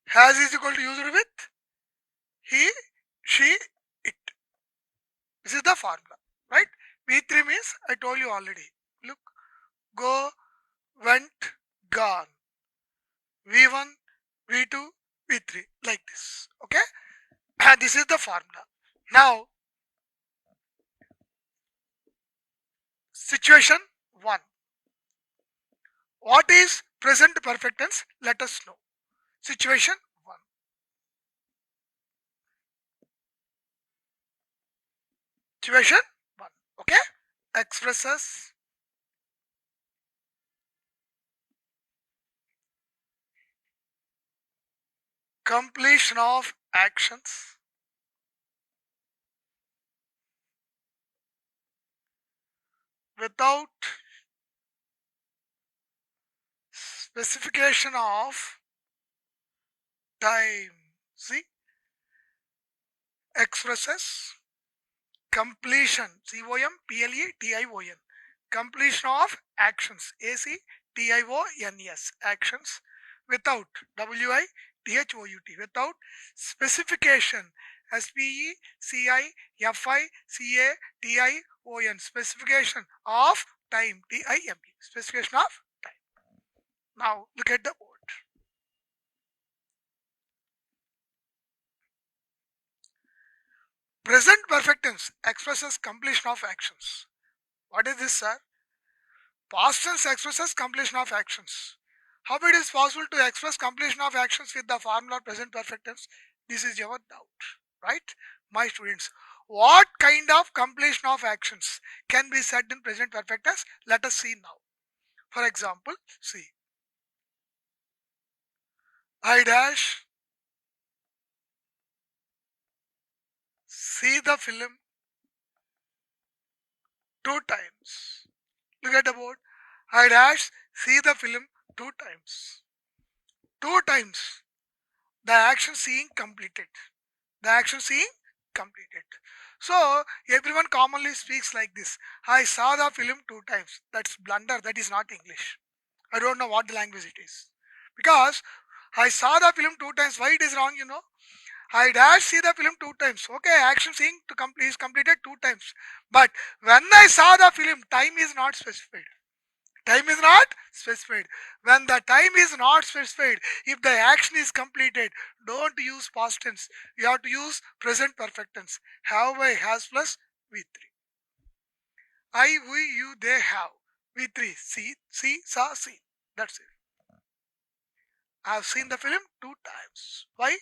Has is equal to used with he, she, it. This is the formula, right? V3 means I told you already. Look, go, went, gone. V1, V2, V3, like this. Okay? And this is the formula. Now, situation 1. What is present perfect tense? Let us know. Situation 1. Situation 1. Okay? Expresses completion of actions without specification of time. See, expresses completion, COMPLETION, completion of actions, ACTIONS, actions without, WITHOUT, without specification, SPECIFICATION, specification of time, TIME, specification of time. Now look at the board. Present perfect tense expresses completion of actions. What is this, sir? Past tense expresses completion of actions. How it is possible to express completion of actions with the formula present perfect tense? This is your doubt, right? My students, what kind of completion of actions can be said in present perfect tense? Let us see now. For example, see, I dash see the film 2 times. Look at the board. I dash see the film 2 times. 2 times. The action seeing completed. The action seeing completed. So everyone commonly speaks like this. I saw the film 2 times. That's blunder. That is not English. I don't know what the language it is. Because I saw the film 2 times. Why it is wrong, you know? I dash see the film 2 times. Okay, action seeing to complete is completed 2 times. But when I saw the film, time is not specified. Time is not specified. When the time is not specified, if the action is completed, don't use past tense. You have to use present perfect tense. Have by has plus V3. I, we, you, they have. V3. See, saw, seen. That's it. I have seen the film 2 times. Why?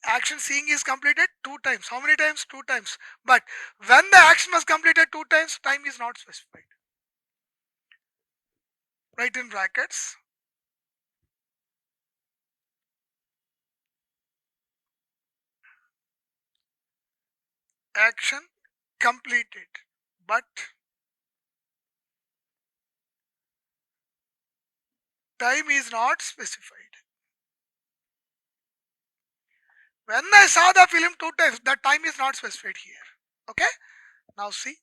Action seeing is completed 2 times. How many times? 2 times. But when the action was completed 2 times, time is not specified. Write in brackets. Action completed, but time is not specified. When I saw the film 2 times, the time is not specified here. Okay? Now see.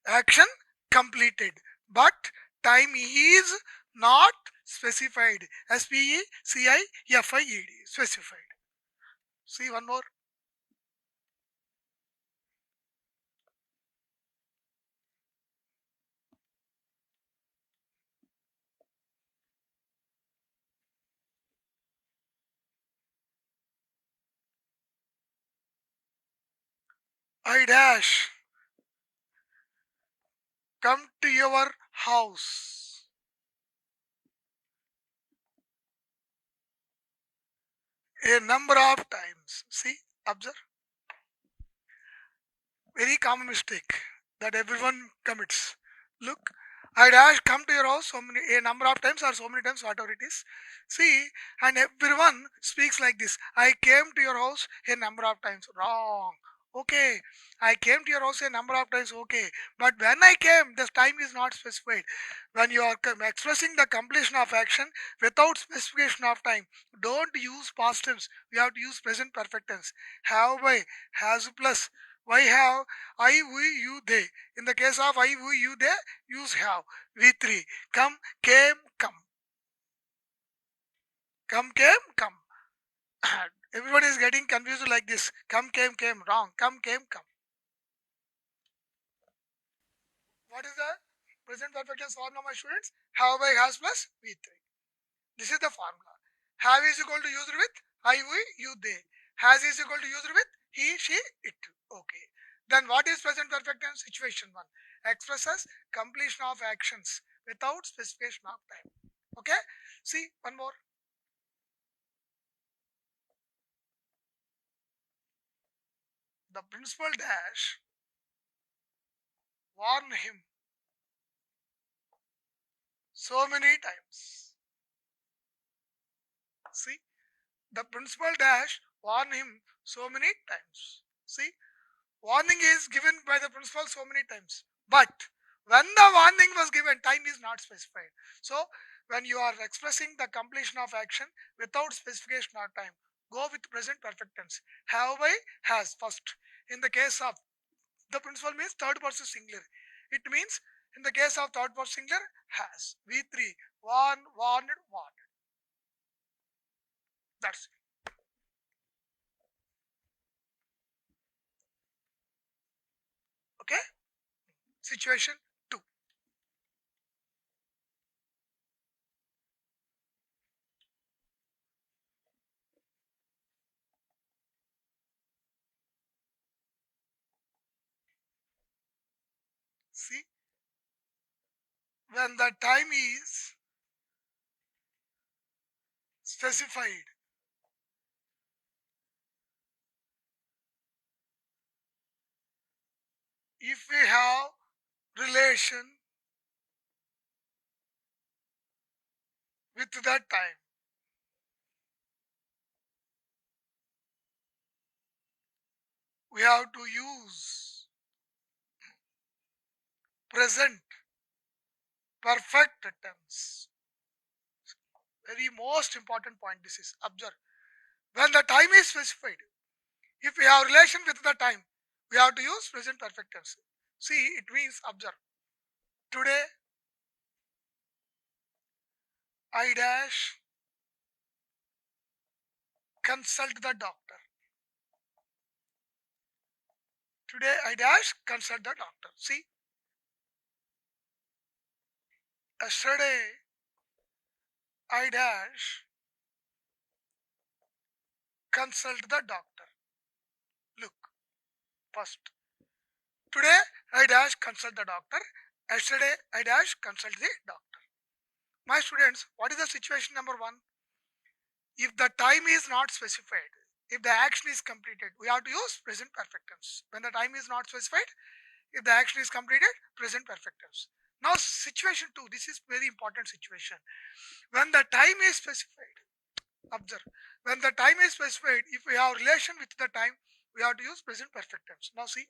Action completed, but time is not specified. SPECIFIED. Specified. See one more. I dash come to your house a number of times. See, observe. Very common mistake that everyone commits. Look, I dash come to your house so many a number of times or so many times, whatever it is. See, and everyone speaks like this. I came to your house a number of times. Wrong. Okay, I came to your house a number of times. Okay, but when I came, the time is not specified. When you are expressing the completion of action without specification of time, don't use past tense. You have to use present perfect tense. Have by, has plus. Why have? I, we, you, they. In the case of I, we, you, they, use have. V3. Come, came, come. Come, came, come. Everybody is getting confused like this. Come, came. Wrong. Come, came, come. What is the present perfect tense formula, my students? Have by has plus V3. This is the formula. Have is equal to used with I, we, you, they. Has is equal to used with he, she, it. Okay. Then what is present perfect tense? Situation 1. Expresses completion of actions without specification of time. Okay. See, one more. The principal dash warned him so many times. See, the principal dash warned him so many times. See, warning is given by the principal so many times. But When the warning was given, time is not specified. So when you are expressing the completion of action without specification of time, go with present perfect tense. Have by, has first. In the case of the principle means third person singular. It means in the case of third person singular, has. V3, warn, warned, warned. That's it. Okay? Situation 2. See, when the time is specified, if we have relation with that time, we have to use present perfect tense. Very most important point this is. Observe. When the time is specified, if we have relation with the time, we have to use present perfect tense. See, it means observe. Today, I dash consult the doctor. Today, I dash consult the doctor. See, yesterday, I dash consult the doctor. Look, first. Today, I dash consult the doctor. Yesterday, I dash consult the doctor. My students, what is the situation number one? If the time is not specified, if the action is completed, we have to use present perfect tense. When the time is not specified, if the action is completed, present perfect tense. Now, situation two, this is very important situation. When the time is specified, observe. When the time is specified, if we have relation with the time, we have to use present perfect tense. Now, see,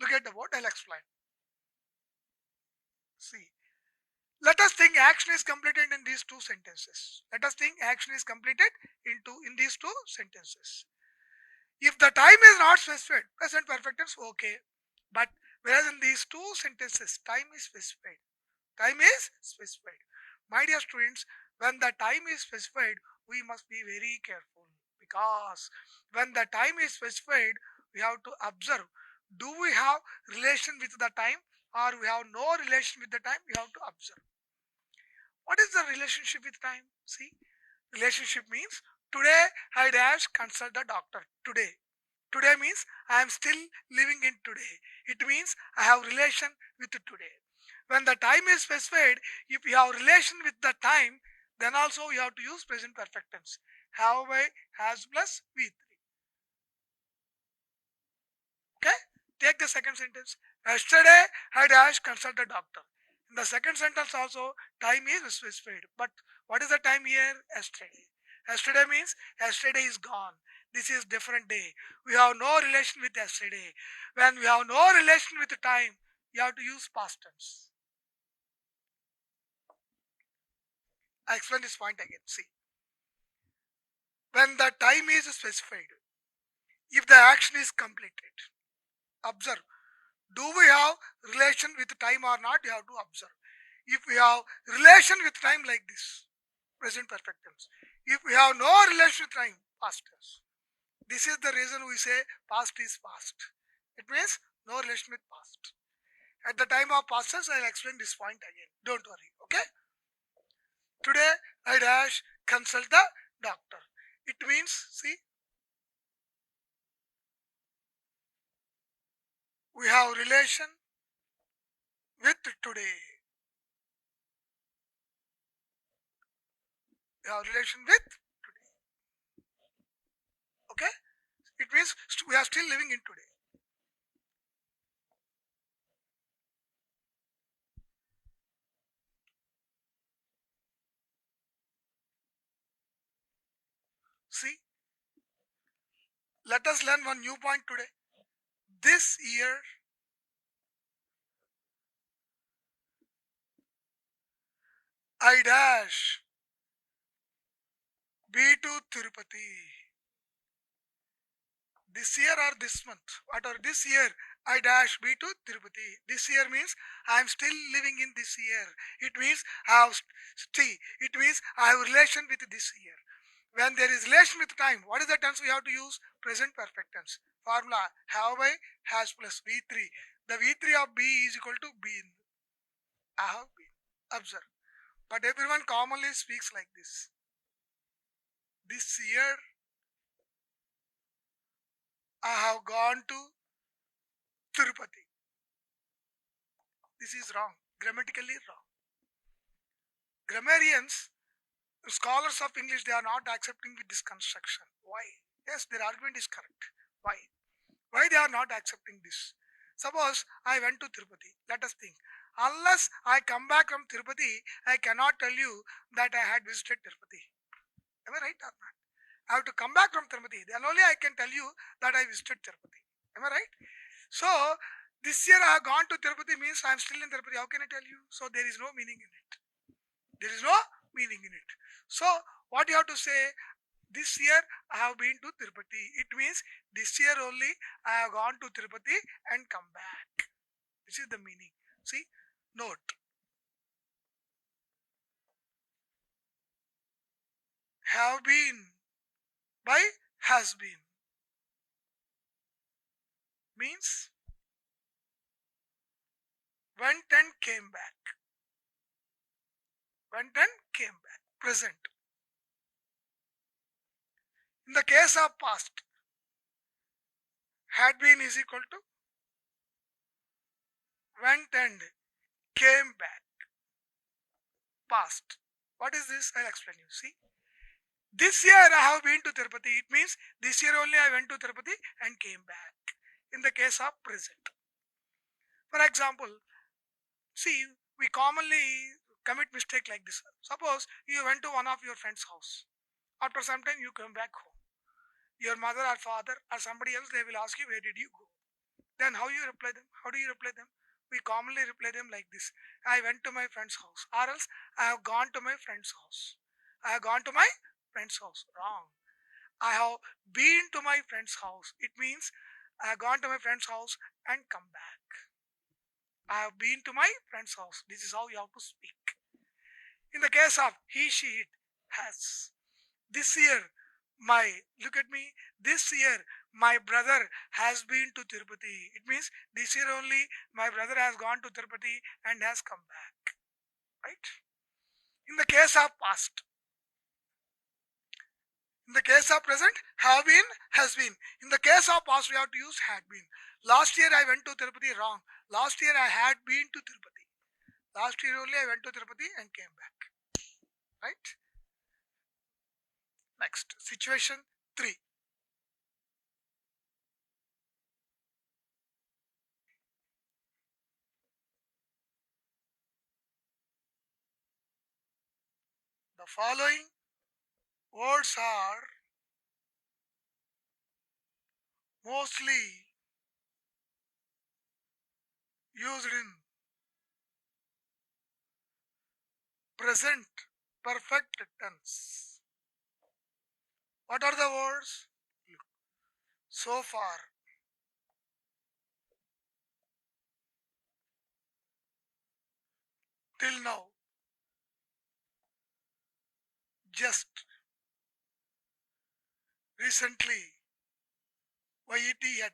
look at the word. I'll explain. See, let us think action is completed in these two sentences. Let us think action is completed in these two sentences. If the time is not specified, present perfect tense, okay. But whereas in these two sentences, time is specified. Time is specified. My dear students, when the time is specified, we must be very careful because when the time is specified, we have to observe. Do we have relation with the time or we have no relation with the time? We have to observe. What is the relationship with time? See, relationship means today I dash consult the doctor. Today. Today means I am still living in today. It means I have relation with today. When the time is specified, if you have relation with the time, then also you have to use present perfect tense. Have by, has plus with. Okay? Take the second sentence. Yesterday I dash consult the doctor. In the second sentence also time is specified. But what is the time here? Yesterday. Yesterday means yesterday is gone. This is different day. We have no relation with yesterday. When we have no relation with the time, you have to use past tense. I explain this point again. See, when the time is specified, if the action is completed, observe. Do we have relation with time or not? You have to observe. If we have relation with time like this, present perfect tense. If we have no relation with time, past tense. This is the reason we say past is past. It means no relation with past. At the time of past tense, I'll explain this point again. Don't worry. Okay? Today, I dash consult the doctor. It means, see, we have relation with today. We have relation with today. Okay? It means we are still living in today. See, let us learn one new point today. This year, I dash be to Tirupati. This year or this month, whatever this year, I dash be to Tirupati. This year means I am still living in this year. It means I have stay. It means I have relation with this year. When there is relation with time, what is the tense we have to use? Present perfect tense. Formula have by has plus V3. The V3 of be is equal to been. I have been. Observe. But everyone commonly speaks like this. This year I have gone to Tirupati. This is wrong. Grammatically wrong. Grammarians, scholars of English, they are not accepting with this construction. Why? Yes, their argument is correct. Why? Why they are not accepting this? Suppose I went to Tirupati. Let us think. Unless I come back from Tirupati, I cannot tell you that I had visited Tirupati. Am I right or not? I have to come back from Tirupati. Then only I can tell you that I visited Tirupati. Am I right? So, this year I have gone to Tirupati means I am still in Tirupati. How can I tell you? So, there is no meaning in it. There is no meaning in it. So, what you have to say? This year I have been to Tirupati. It means this year only I have gone to Tirupati and come back. This is the meaning. See, note. Have been by has been means went and came back. Went and came back. Present. In the case of past, had been is equal to went and came back. Past. What is this? I'll explain you. See, this year I have been to Tirupati. It means this year only I went to Tirupati and came back. In the case of present. For example, see, we commonly commit mistake like this. Suppose you went to one of your friend's house. After some time you come back home. Your mother or father or somebody else, they will ask you, where did you go? Then how you reply them? How do you reply them? We commonly reply them like this. I went to my friend's house. Or else, I have gone to my friend's house. I have gone to my friend's house. Wrong. I have been to my friend's house. It means I have gone to my friend's house and come back. I have been to my friend's house. This is how you have to speak. In the case of he, she, it has. This year, look at me, this year, my brother has been to Tirupati. It means this year only, my brother has gone to Tirupati and has come back. Right? In the case of past, in the case of present, have been, has been. In the case of past, we have to use had been. Last year I went to Tirupati, wrong. Last year I had been to Tirupati. Last year only I went to Tirupati and came back. Right? Next, situation 3. The following words are mostly used in present perfect tense. What are the words? So far, till now, just, recently, yet, yet,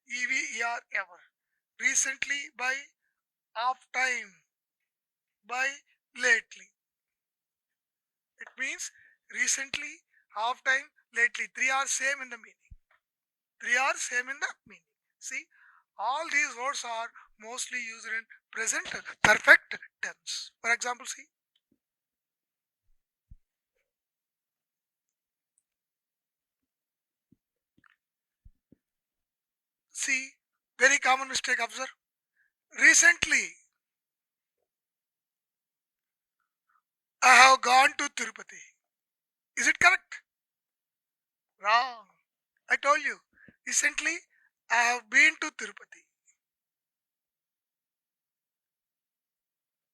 ever, ever. Recently by of time, by lately. It means recently, half time, lately. Three are same in the meaning. Three are same in the meaning. See, all these words are mostly used in present perfect tense. For example, see, very common mistake, observe. Recently, I have gone to Tirupati. Is it correct? Wrong. I told you. Recently, I have been to Tirupati.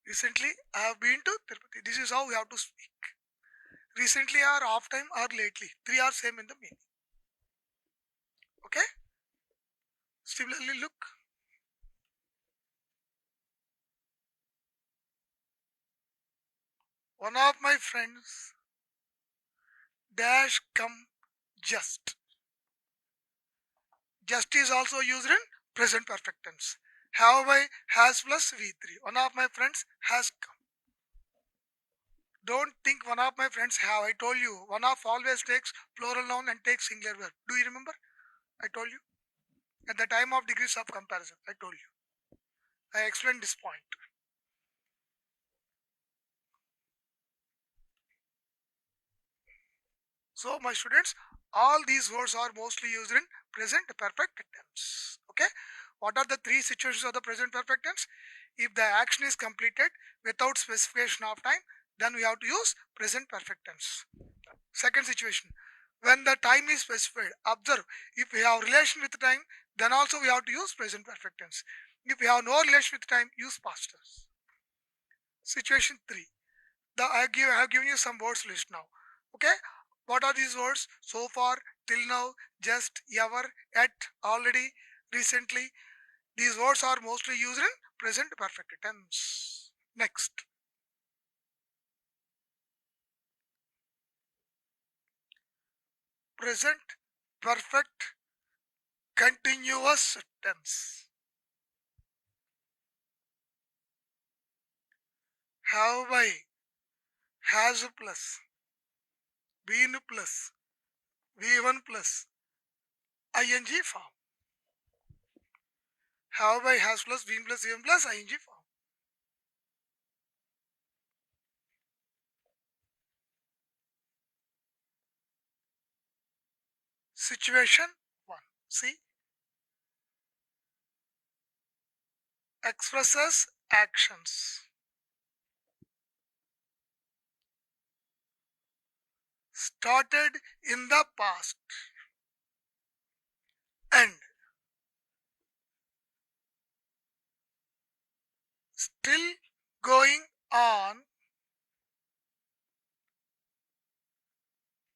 Recently, I have been to Tirupati. This is how we have to speak. Recently or off time or lately. Three are same in the meaning. Okay? Similarly, look. One of my friends dash come just. Just is also used in present perfect tense. Have I has plus V3. One of my friends has come. Don't think one of my friends have. I told you. One of always takes plural noun and takes singular verb. Do you remember? I told you. At the time of degrees of comparison. I told you. I explained this point. So my students, all these words are mostly used in present perfect tense. Okay. What are the three situations of the present perfect tense? If the action is completed without specification of time, then we have to use present perfect tense. Second situation, when the time is specified, observe, if we have relation with time, then also we have to use present perfect tense. If we have no relation with time, use past tense. Situation 3, I have given you some words list now. Okay, what are these words? So far, till now, just, ever, yet, already, recently. These words are mostly used in present perfect tense. Next, present perfect continuous tense. Have by, has plus, been plus, v1 plus, ing form. Have by, has plus, been plus, v1 plus, ing form. Situation 1. See, expresses actions. Started in the past and still going on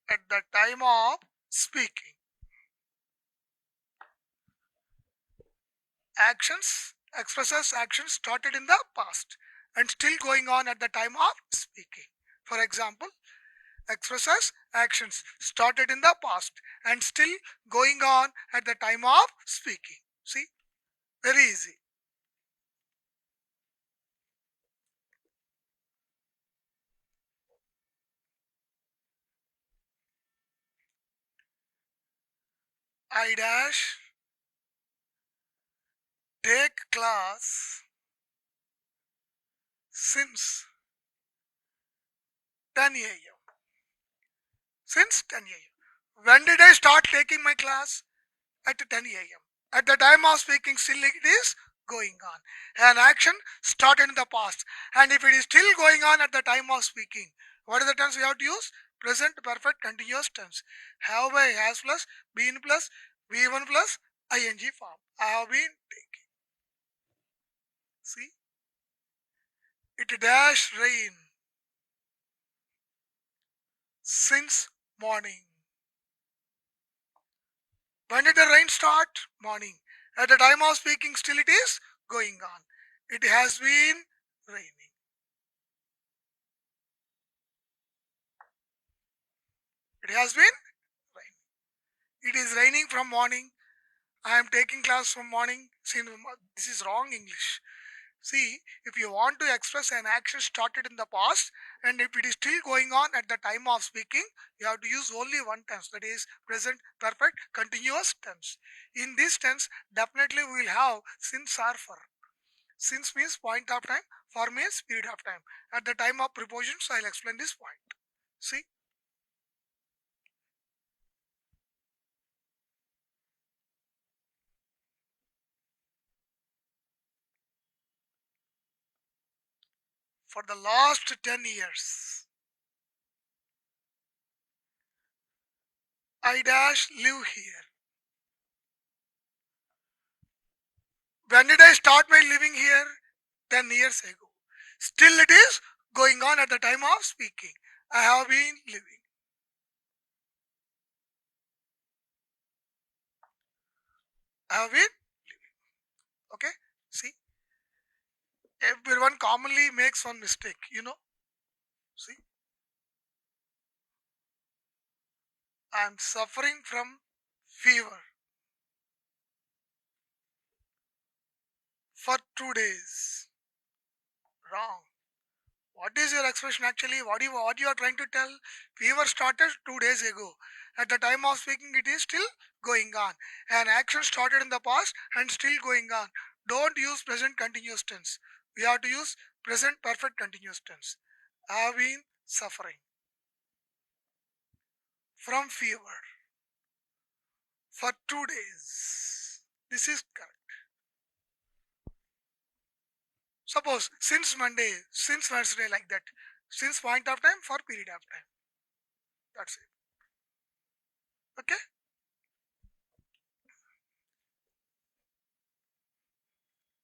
at the time of speaking. Actions, expresses actions started in the past and still going on at the time of speaking. For example, expresses actions started in the past and still going on at the time of speaking. See, very easy. I dash take class since 10 a.m. Since 10 a.m. When did I start taking my class? At 10 a.m. At the time of speaking, still it is going on. An action started in the past, and if it is still going on at the time of speaking, what is the tense we have to use? Present perfect continuous tense. Have by, has plus, been plus, v1 plus, ing form. I have been taking. See, it dash rain since morning. When did the rain start? Morning. At the time of speaking, still it is going on. It has been raining. It has been raining. It is raining from morning. I am taking class from morning. See, this is wrong English. See, if you want to express an action started in the past and if it is still going on at the time of speaking, you have to use only one tense, that is present perfect continuous tense. In this tense, definitely we will have since or for. Since means point of time, for means period of time. At the time of prepositions, I will explain this point. See, for the last 10 years, I dash live here. When did I start my living here? 10 years ago. Still it is going on at the time of speaking. I have been living. I have been living. Okay? See, everyone commonly makes one mistake, you know. See, I am suffering from fever for 2 days. Wrong. What is your expression actually? What you are trying to tell? Fever started 2 days ago. At the time of speaking, it is still going on. An action started in the past and still going on. Don't use present continuous tense. We have to use present perfect continuous tense. I have been suffering from fever for 2 days. This is correct. Suppose since Monday, since Wednesday, like that. Since point of time for period of time. That's it. Okay?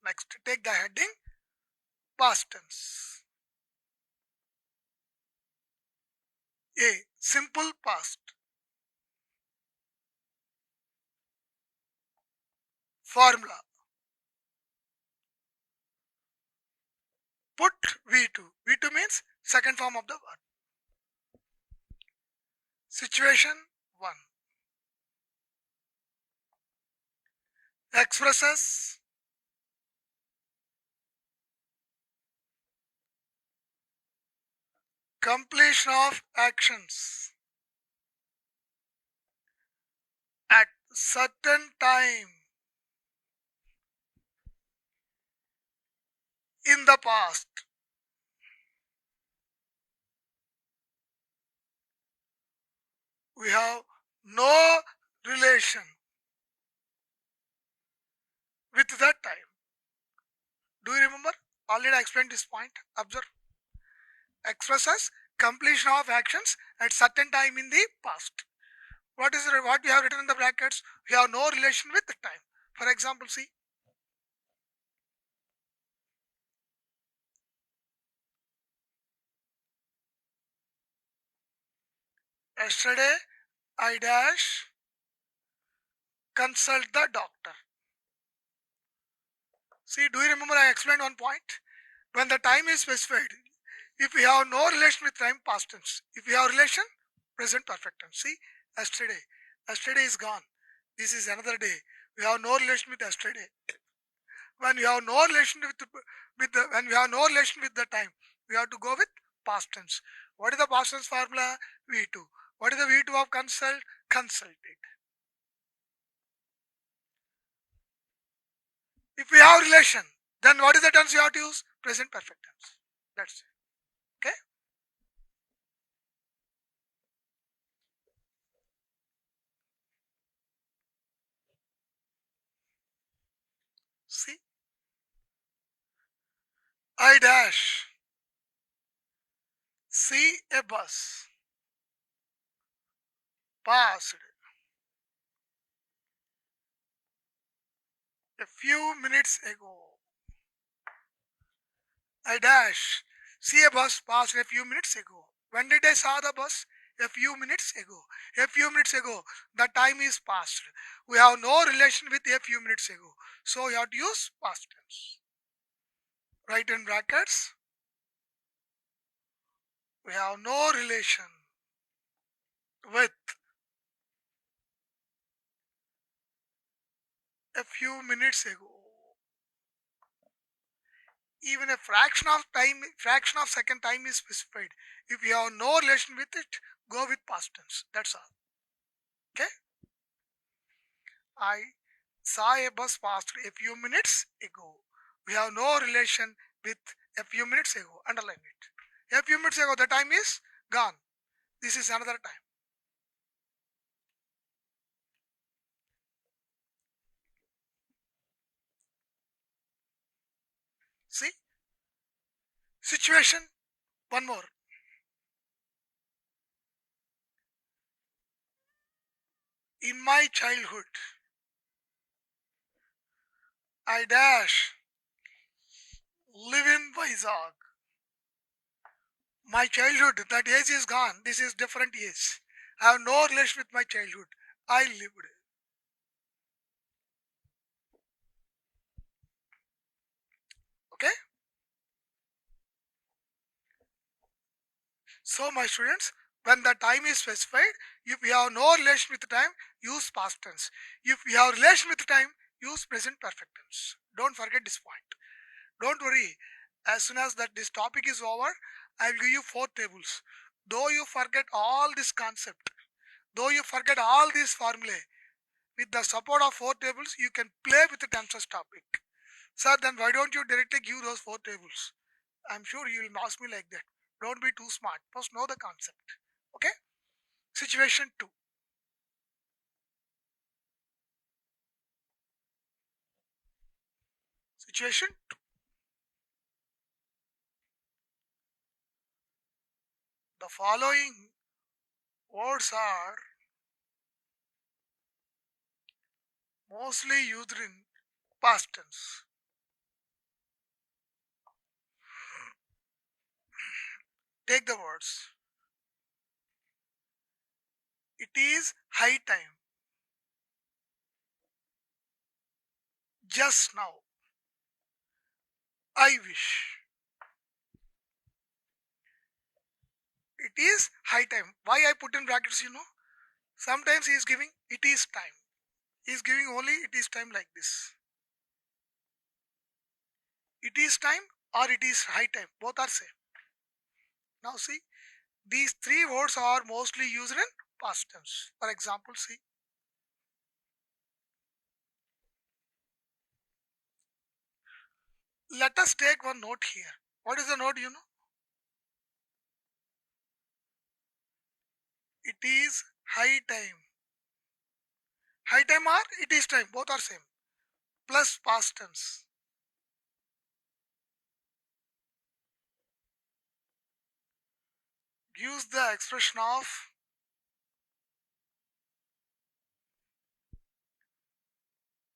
Next, take the heading past tense. A. Simple past. Formula. Put V2. V2 means second form of the word. Situation 1. Expresses completion of actions at certain time in the past. We have no relation with that time. Do you remember? Already I explained this point. Observe. Expresses completion of actions at certain time in the past. What we have written in the brackets? We have no relation with the time. For example, see. Yesterday, I dash consult the doctor. See, do you remember I explained one point? When the time is specified, if we have no relation with time, past tense. If we have relation, present perfect tense. See, yesterday. Yesterday is gone. This is another day. We have no relation with yesterday. When we have no relation when we have no relation with the time, we have to go with past tense. What is the past tense formula? V2. What is the V2 of consult? Consulted. If we have relation, then what is the tense you have to use? Present perfect tense. That's it. Okay? See, I dash see a bus passed a few minutes ago. I dash see a bus passed a few minutes ago. When did I saw the bus? A few minutes ago. A few minutes ago. The time is past. We have no relation with a few minutes ago. So you have to use past tense. Write in brackets. We have no relation with a few minutes ago. Even a fraction of second time is specified. If you have no relation with it, go with past tense. That's all. Okay? I saw a bus passed a few minutes ago. We have no relation with a few minutes ago. Underline it. A few minutes ago, the time is gone. This is another time. See? Situation. One more. In my childhood, I dash live in Vizag. My childhood, that age is gone. This is different age. I have no relation with my childhood. I lived. Okay? So, my students, when the time is specified, if we have no relation with the time, use past tense. If we have relation with the time, use present perfect tense. Don't forget this point. Don't worry. As soon as that this topic is over, I will give you four tables. Though you forget all this concept, though you forget all these formulae, with the support of four tables, you can play with the tensors topic. Sir, then why don't you directly give those four tables? I'm sure you will ask me like that. Don't be too smart. First know the concept. Okay? Situation 2. Situation 2. The following words are mostly used in past tense. Take the words. It is high time. Just now. I wish. It is high time. Why I put in brackets, Sometimes he is giving it is time. He is giving only it is time like this. It is time or it is high time. Both are same. Now see, these three words are mostly used in past tense. For example, see, let us take one note here. What is the note? It is high time. High time or it is time. Both are same. Plus past tense. Use the expression of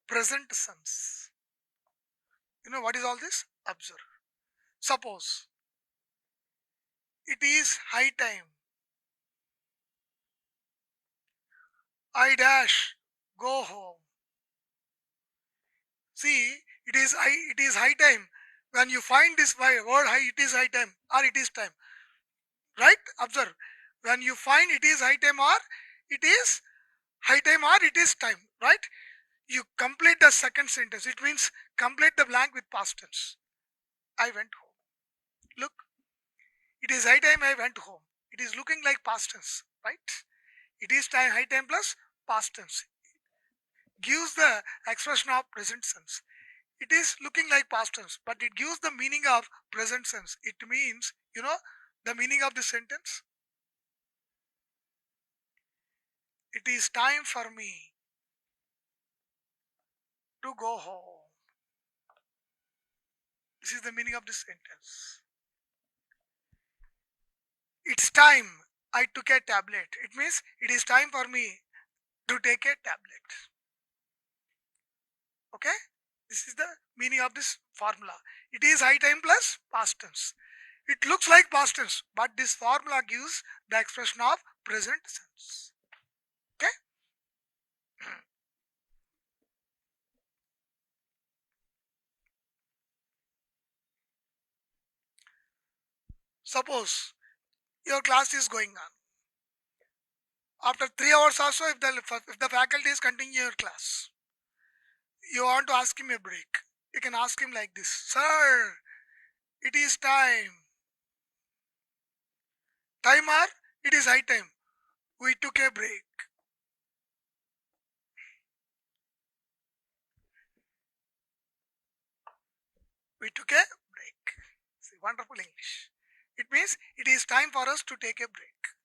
present tense. You know what is all this? Observe. Suppose it is high time. I dash go home. See, it is high time. When you find this word high, it is high time or it is time. Right? Observe. When you find it is high time or it is high time or it is time. Right? You complete the second sentence. It means complete the blank with past tense. I went home. Look, it is high time I went home. It is looking like past tense. Right? It is time high time plus past tense. Gives the expression of present tense. It is looking like past tense, but it gives the meaning of present tense. It means, the meaning of the sentence. It is time for me to go home. This is the meaning of this sentence. It's time I took a tablet. It means it is time for me to take a tablet. Okay? This is the meaning of this formula. It is high time plus past tense. It looks like past tense, but this formula gives the expression of present tense. Okay? Suppose your class is going on. After 3 hours also, if the faculty is continuing your class, you want to ask him a break. You can ask him like this: Sir, it is time. Time or it is high time. We took a break. We took a break. See, wonderful English. It means it is time for us to take a break.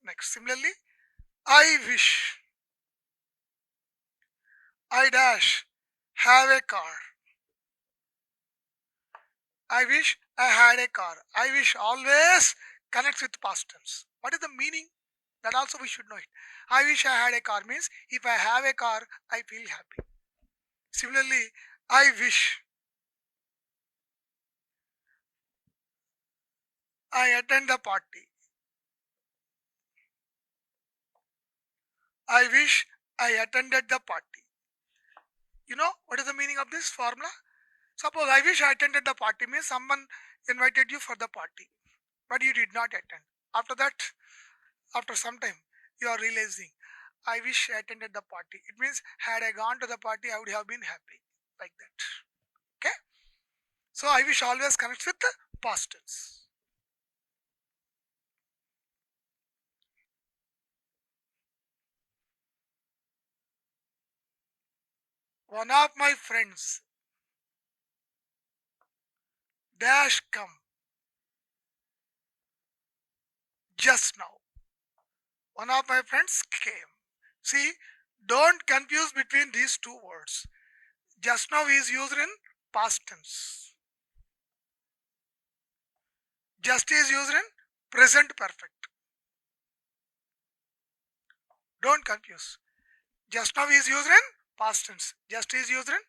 Next, similarly, I wish I dash have a car. I wish I had a car. I wish always connects with past tense. What is the meaning? That also we should know it. I wish I had a car means if I have a car, I feel happy. Similarly, I wish I attend the party. I wish I attended the party. You know what is the meaning of this formula? Suppose I wish I attended the party means someone invited you for the party, but you did not attend. After that, after some time, you are realizing, I wish I attended the party. It means had I gone to the party, I would have been happy. Like that. Okay? So I wish always connects with the past tense. One of my friends dash come just now. One of my friends came. See, don't confuse between these two words. Just now is used in past tense. Just is used in present perfect. Don't confuse. Just now is used in past tense. Just is used in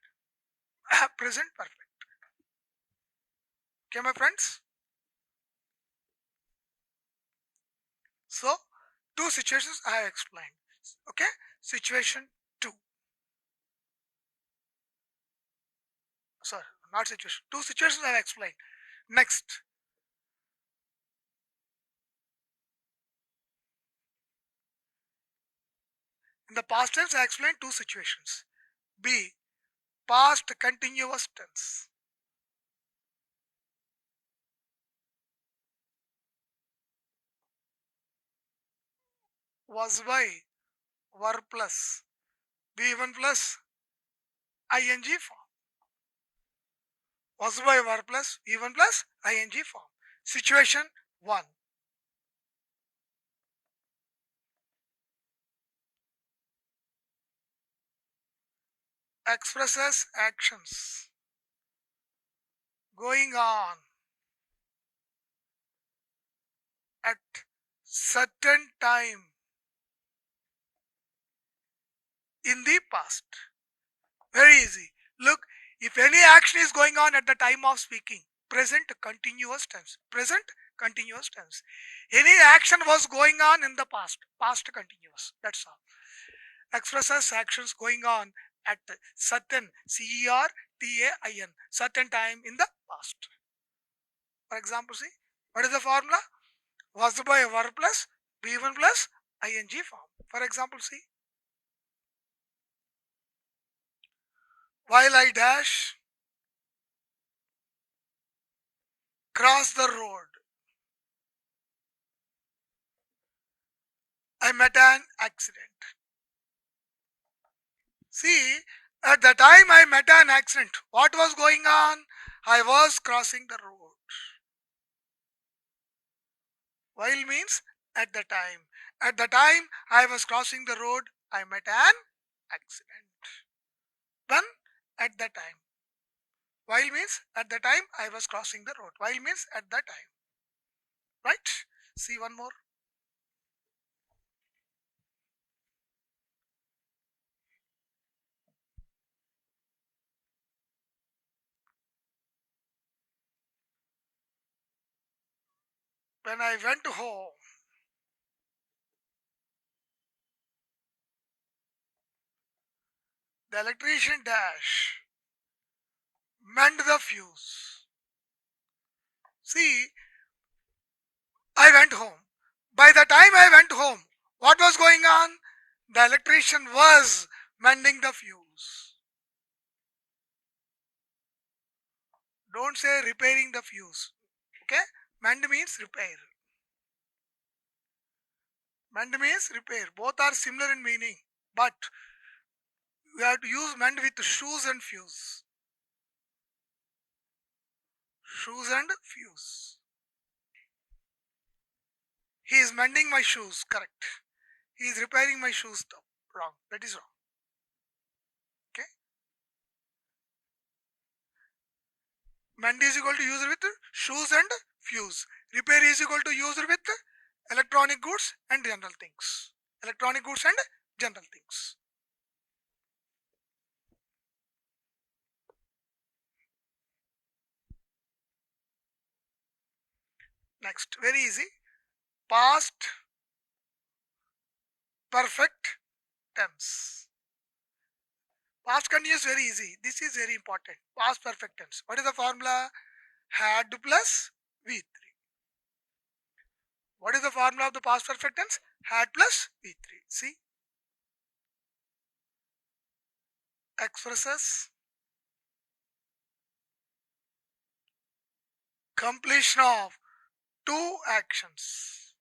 present perfect. Okay, my friends? So, two situations I have explained. Okay? Situation 2. Sorry, not situation. Two situations I have explained. Next. In the past tense, I explained two situations. B. Past continuous tense. Was by, were plus, be1 plus, ing form. Was by, were plus, be1 plus, ing form. Situation 1. Expresses actions going on at certain time in the past. Very easy. Look, if any action is going on at the time of speaking, present continuous tense. Present continuous tense. Any action was going on in the past. Past continuous. That's all. Expresses actions going on at certain CERTAIN certain time in the past. For example, see what is the formula? Was by were plus be1 plus ing form. For example, see while I dash cross the road, I met an accident. See, at the time I met an accident, what was going on? I was crossing the road. While means at the time. At the time I was crossing the road, I met an accident. When? At the time. While means at the time I was crossing the road. While means at the time. Right? See one more. When I went home, the electrician dash mend the fuse. See, I went home. By the time I went home, what was going on? The electrician was mending the fuse. Don't say repairing the fuse. Okay? Mend means repair. Mend means repair. Both are similar in meaning. But we have to use mend with shoes and fuse. Shoes and fuse. He is mending my shoes. Correct. He is repairing my shoes. Wrong. That is wrong. Okay? Mend is equal to user with shoes and fuse. Repair is equal to user with electronic goods and general things. Electronic goods and general things. Next, very easy. Past perfect tense. Past continuous very easy. This is very important. Past perfect tense. What is the formula? Had plus V3. What is the formula of the past perfect tense? Had plus V3. See, expresses completion of two actions.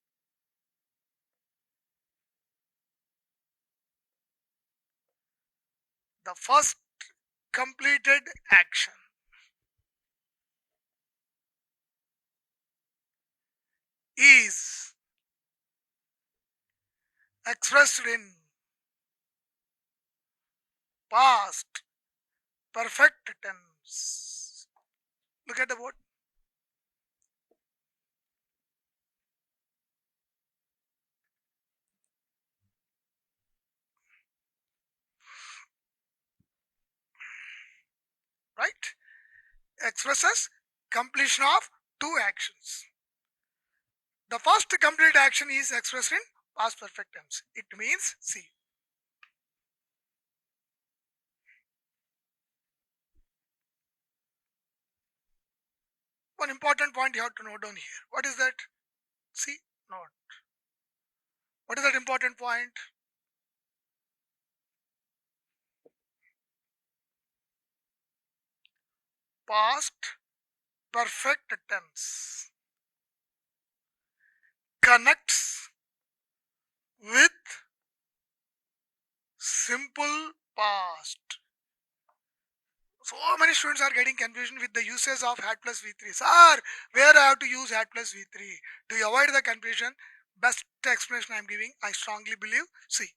The first completed action is expressed in past perfect tense. Look at the word. Right? Expresses completion of two actions. The first complete action is expressed in past perfect tense. It means, see, one important point you have to note down here. What is that? See, note. What is that important point? Past perfect tense connects with simple past. So many students are getting confusion with the uses of had plus V3. Sir, where I have to use had plus V3? To avoid the confusion, best explanation I am giving, I strongly believe. See,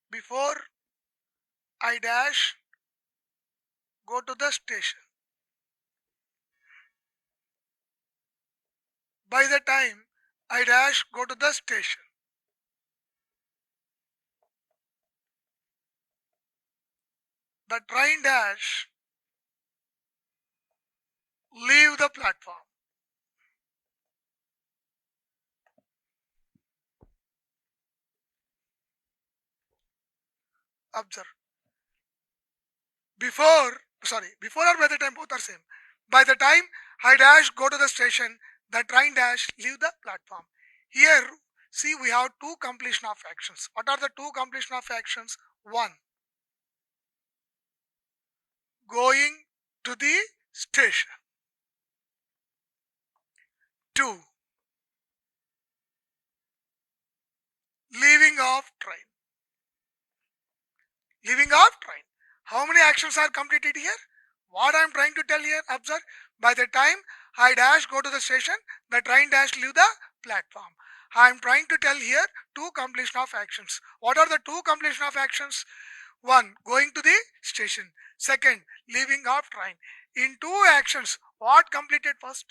before I dash go to the station, by the time I dash go to the station, the train dash leave the platform. Observe. Before or by the time, both are same. By the time I dash go to the station, the train dash leave the platform. Here, see, we have two completion of actions. What are the two completion of actions? One, going to the station. Two, leaving off train. Leaving off train. How many actions are completed here? What I am trying to tell here, observe, by the time I dash go to the station, the train dash leave the platform. I am trying to tell here two completion of actions. What are the two completion of actions? One, going to the station. Second, leaving off train. In two actions, what completed first?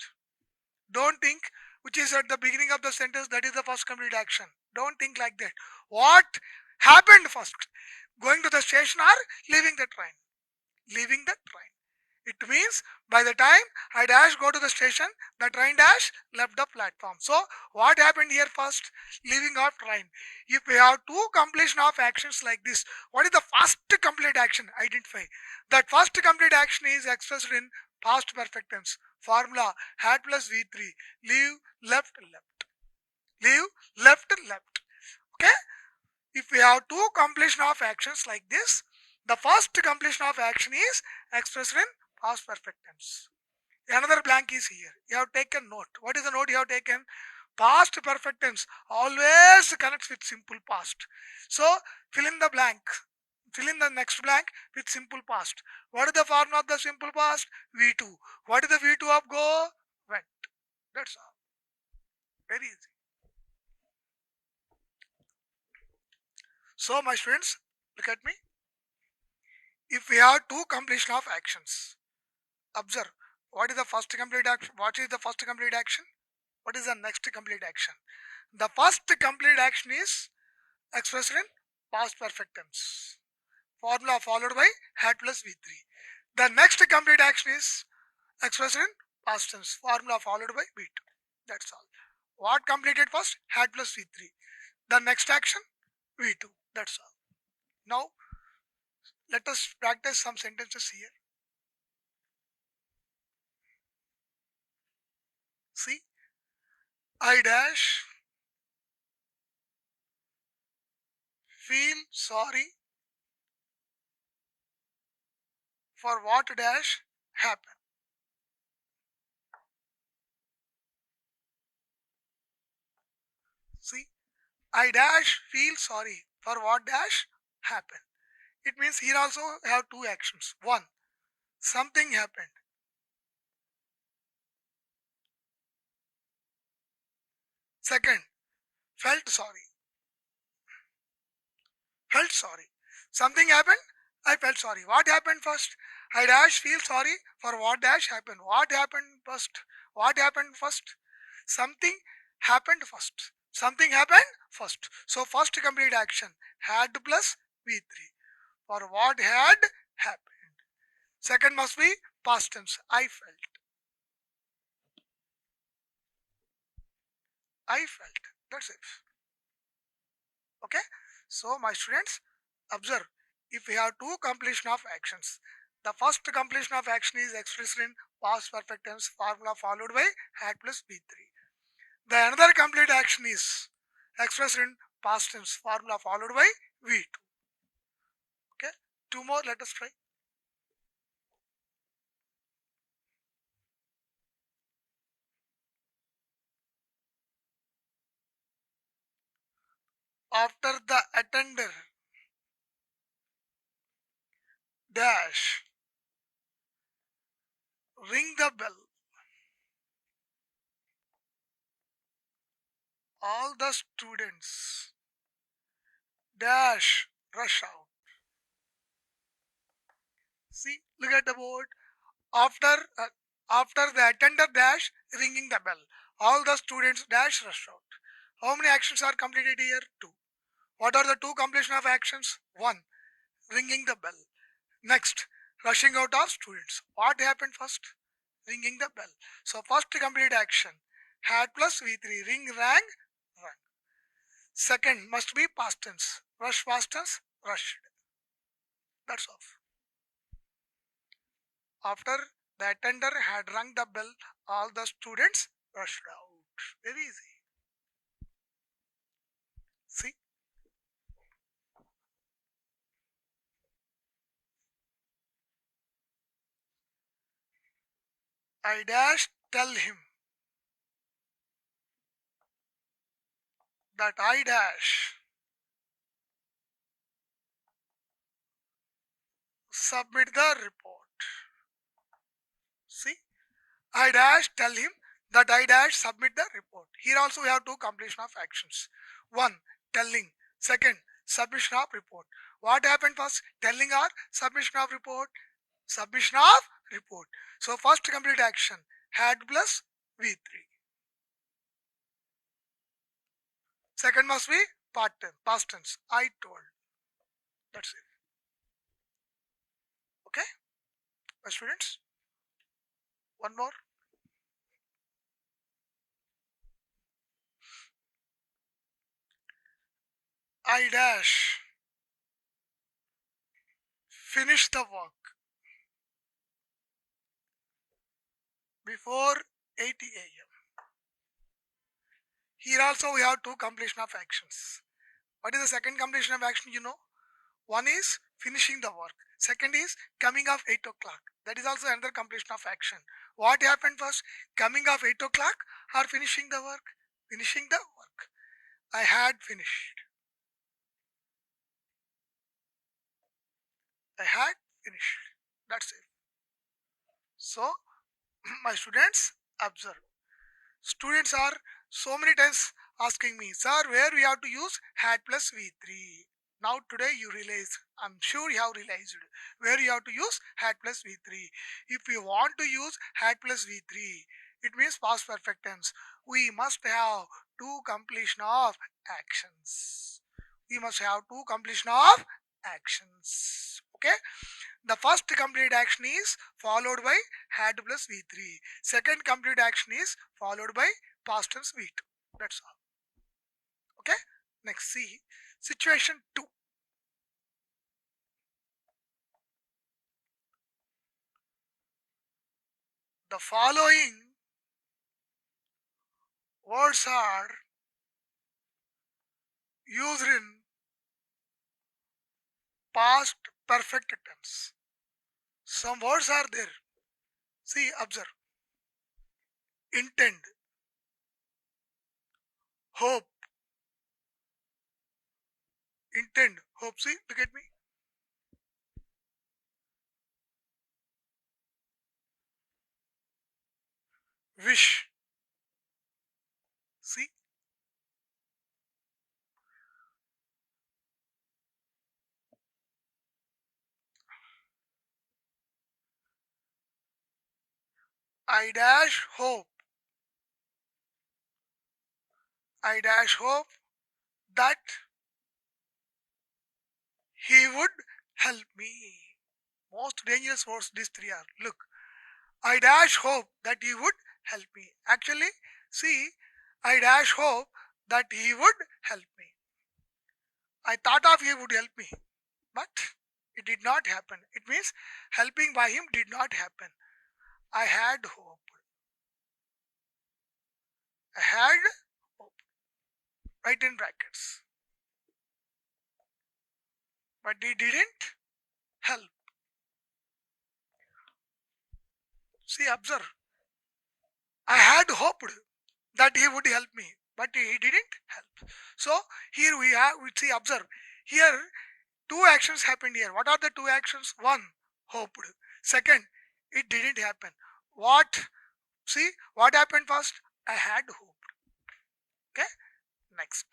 Don't think which is at the beginning of the sentence that is the first complete action. Don't think like that. What happened first? Going to the station or leaving the train? Leaving the train. It means by the time I dash go to the station, the train dash left the platform. So what happened here first? Leaving of train. If we have two completion of actions like this, what is the first complete action? Identify. That first complete action is expressed in past perfect tense. Formula had plus V3. Leave, left, left. Leave, left, left. Okay? If we have two completion of actions like this, the first completion of action is expressed in past perfect tense. Another blank is here. You have taken note. What is the note you have taken? Past perfect tense always connects with simple past. So fill in the blank. Fill in the next blank with simple past. What is the form of the simple past? V2. What is the V2 of go? Went. That's all. Very easy. So my students, look at me. If we have two completion of actions, observe what is the first complete action? What is the first complete action? What is the next complete action? The first complete action is expressed in past perfect tense. Formula followed by had plus V3. The next complete action is expressed in past tense. Formula followed by V2. That's all. What completed first? Had plus V3. The next action? V2. That's all. Now, let us practice some sentences here. See, I dash feel sorry for what dash happened. See, I dash feel sorry for what dash happened. It means here also have two actions. One, something happened. Second, felt sorry. Felt sorry. Something happened. I felt sorry. What happened first? I dash feel sorry for what dash happened. What happened first? What happened first? Something happened first. Something happened first. So first complete action had plus V3 for what had happened. Second must be past tense. I felt. I felt. That's it. Okay. So my students, observe, if we have two completion of actions, the first completion of action is expressed in past perfect tense formula followed by had plus V3. The another complete action is expressed in past tense formula followed by V2. Okay. Two more, let us try. After the attender dash ring the bell, all the students dash rush out. See, look at the board. After after the attender dash ringing the bell, all the students dash rush out. How many actions are completed here? Two. What are the two completion of actions? One, ringing the bell. Next, rushing out of students. What happened first? Ringing the bell. So first complete action had plus V3. Ring, rang, rang. Second must be past tense. Rush, past tense, rushed. That's all. After the attender had rung the bell, all the students rushed out. Very easy. See, I dash tell him that I dash submit the report. See, I dash tell him that I dash submit the report. Here also we have two completion of actions. One, telling. Second, submission of report. What happened first? Telling or submission of report? Submission of report. So first complete action had plus V3. Second must be past tense. I told. That's it. Okay, my students. One more. I dash finish the work before 8 a.m. Here also we have two completion of actions. What is the second completion of action? You know, one is finishing the work. Second is coming of 8 o'clock. That is also another completion of action. What happened first? Coming of 8 o'clock or finishing the work? Finishing the work. I had finished. I had finished. That's it. So, my students, observe. Students are so many times asking me, sir, where we have to use had plus V3. Now today you realize, I'm sure you have realized where you have to use had plus V3. If you want to use had plus V3, it means past perfect tense. We must have two completion of actions. We must have two completion of actions. Okay. The first complete action is followed by had plus V3. Second complete action is followed by past tense V2. That's all. Okay. Next, see situation 2. The following words are used in past perfect tense. Some words are there. See, observe. Intend, hope, intend, hope. See, look at me. Wish. See, I dash hope. I dash hope that he would help me. Most dangerous words these three are. Look, I dash hope that he would help me. Actually, see, I dash hope that he would help me. I thought of he would help me, but it did not happen. It means helping by him did not happen. I had hope. I had hope. Right in brackets. But he didn't help. See, observe. I had hoped that he would help me, but he didn't help. So here we see, observe. Here two actions happened here. What are the two actions? One, hoped. Second, it didn't happen. What? See, what happened first? I had hoped. Okay? Next.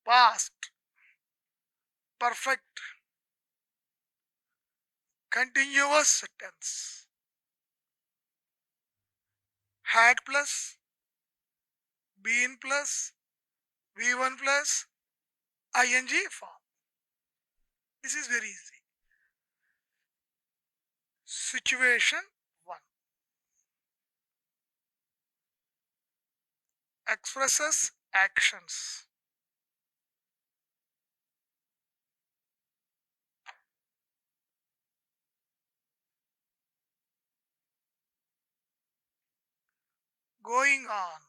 Past, perfect, continuous tense. Had plus, been plus, V1 plus, ing form. This is very easy. Situation 1. Expresses actions. Going on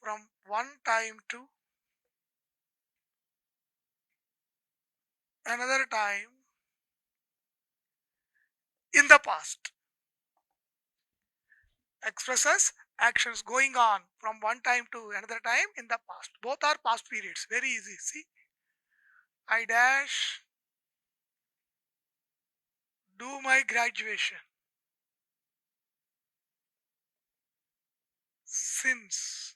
from one time to another time in the past. Expresses actions going on from one time to another time in the past. Both are past periods. Very easy. See, I dash do my graduation since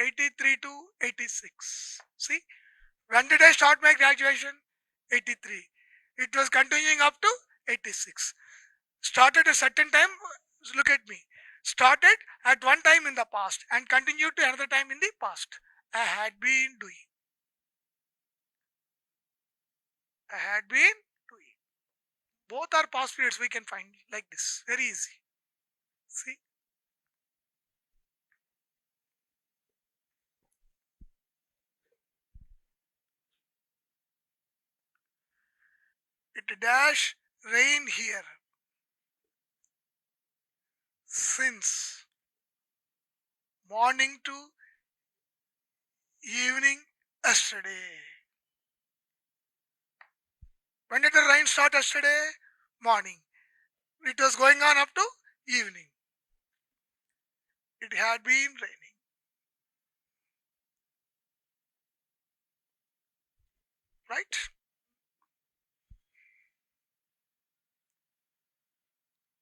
83 to 86. See, when did I start my graduation? 83. It was continuing up to 86. Started a certain time, look at me. Started at one time in the past and continued to another time in the past. I had been doing. I had been doing. Both are past periods we can find like this. Very easy. See? It dash rain here since morning to evening yesterday. When did the rain start yesterday? Morning. It was going on up to evening. It had been raining. Right?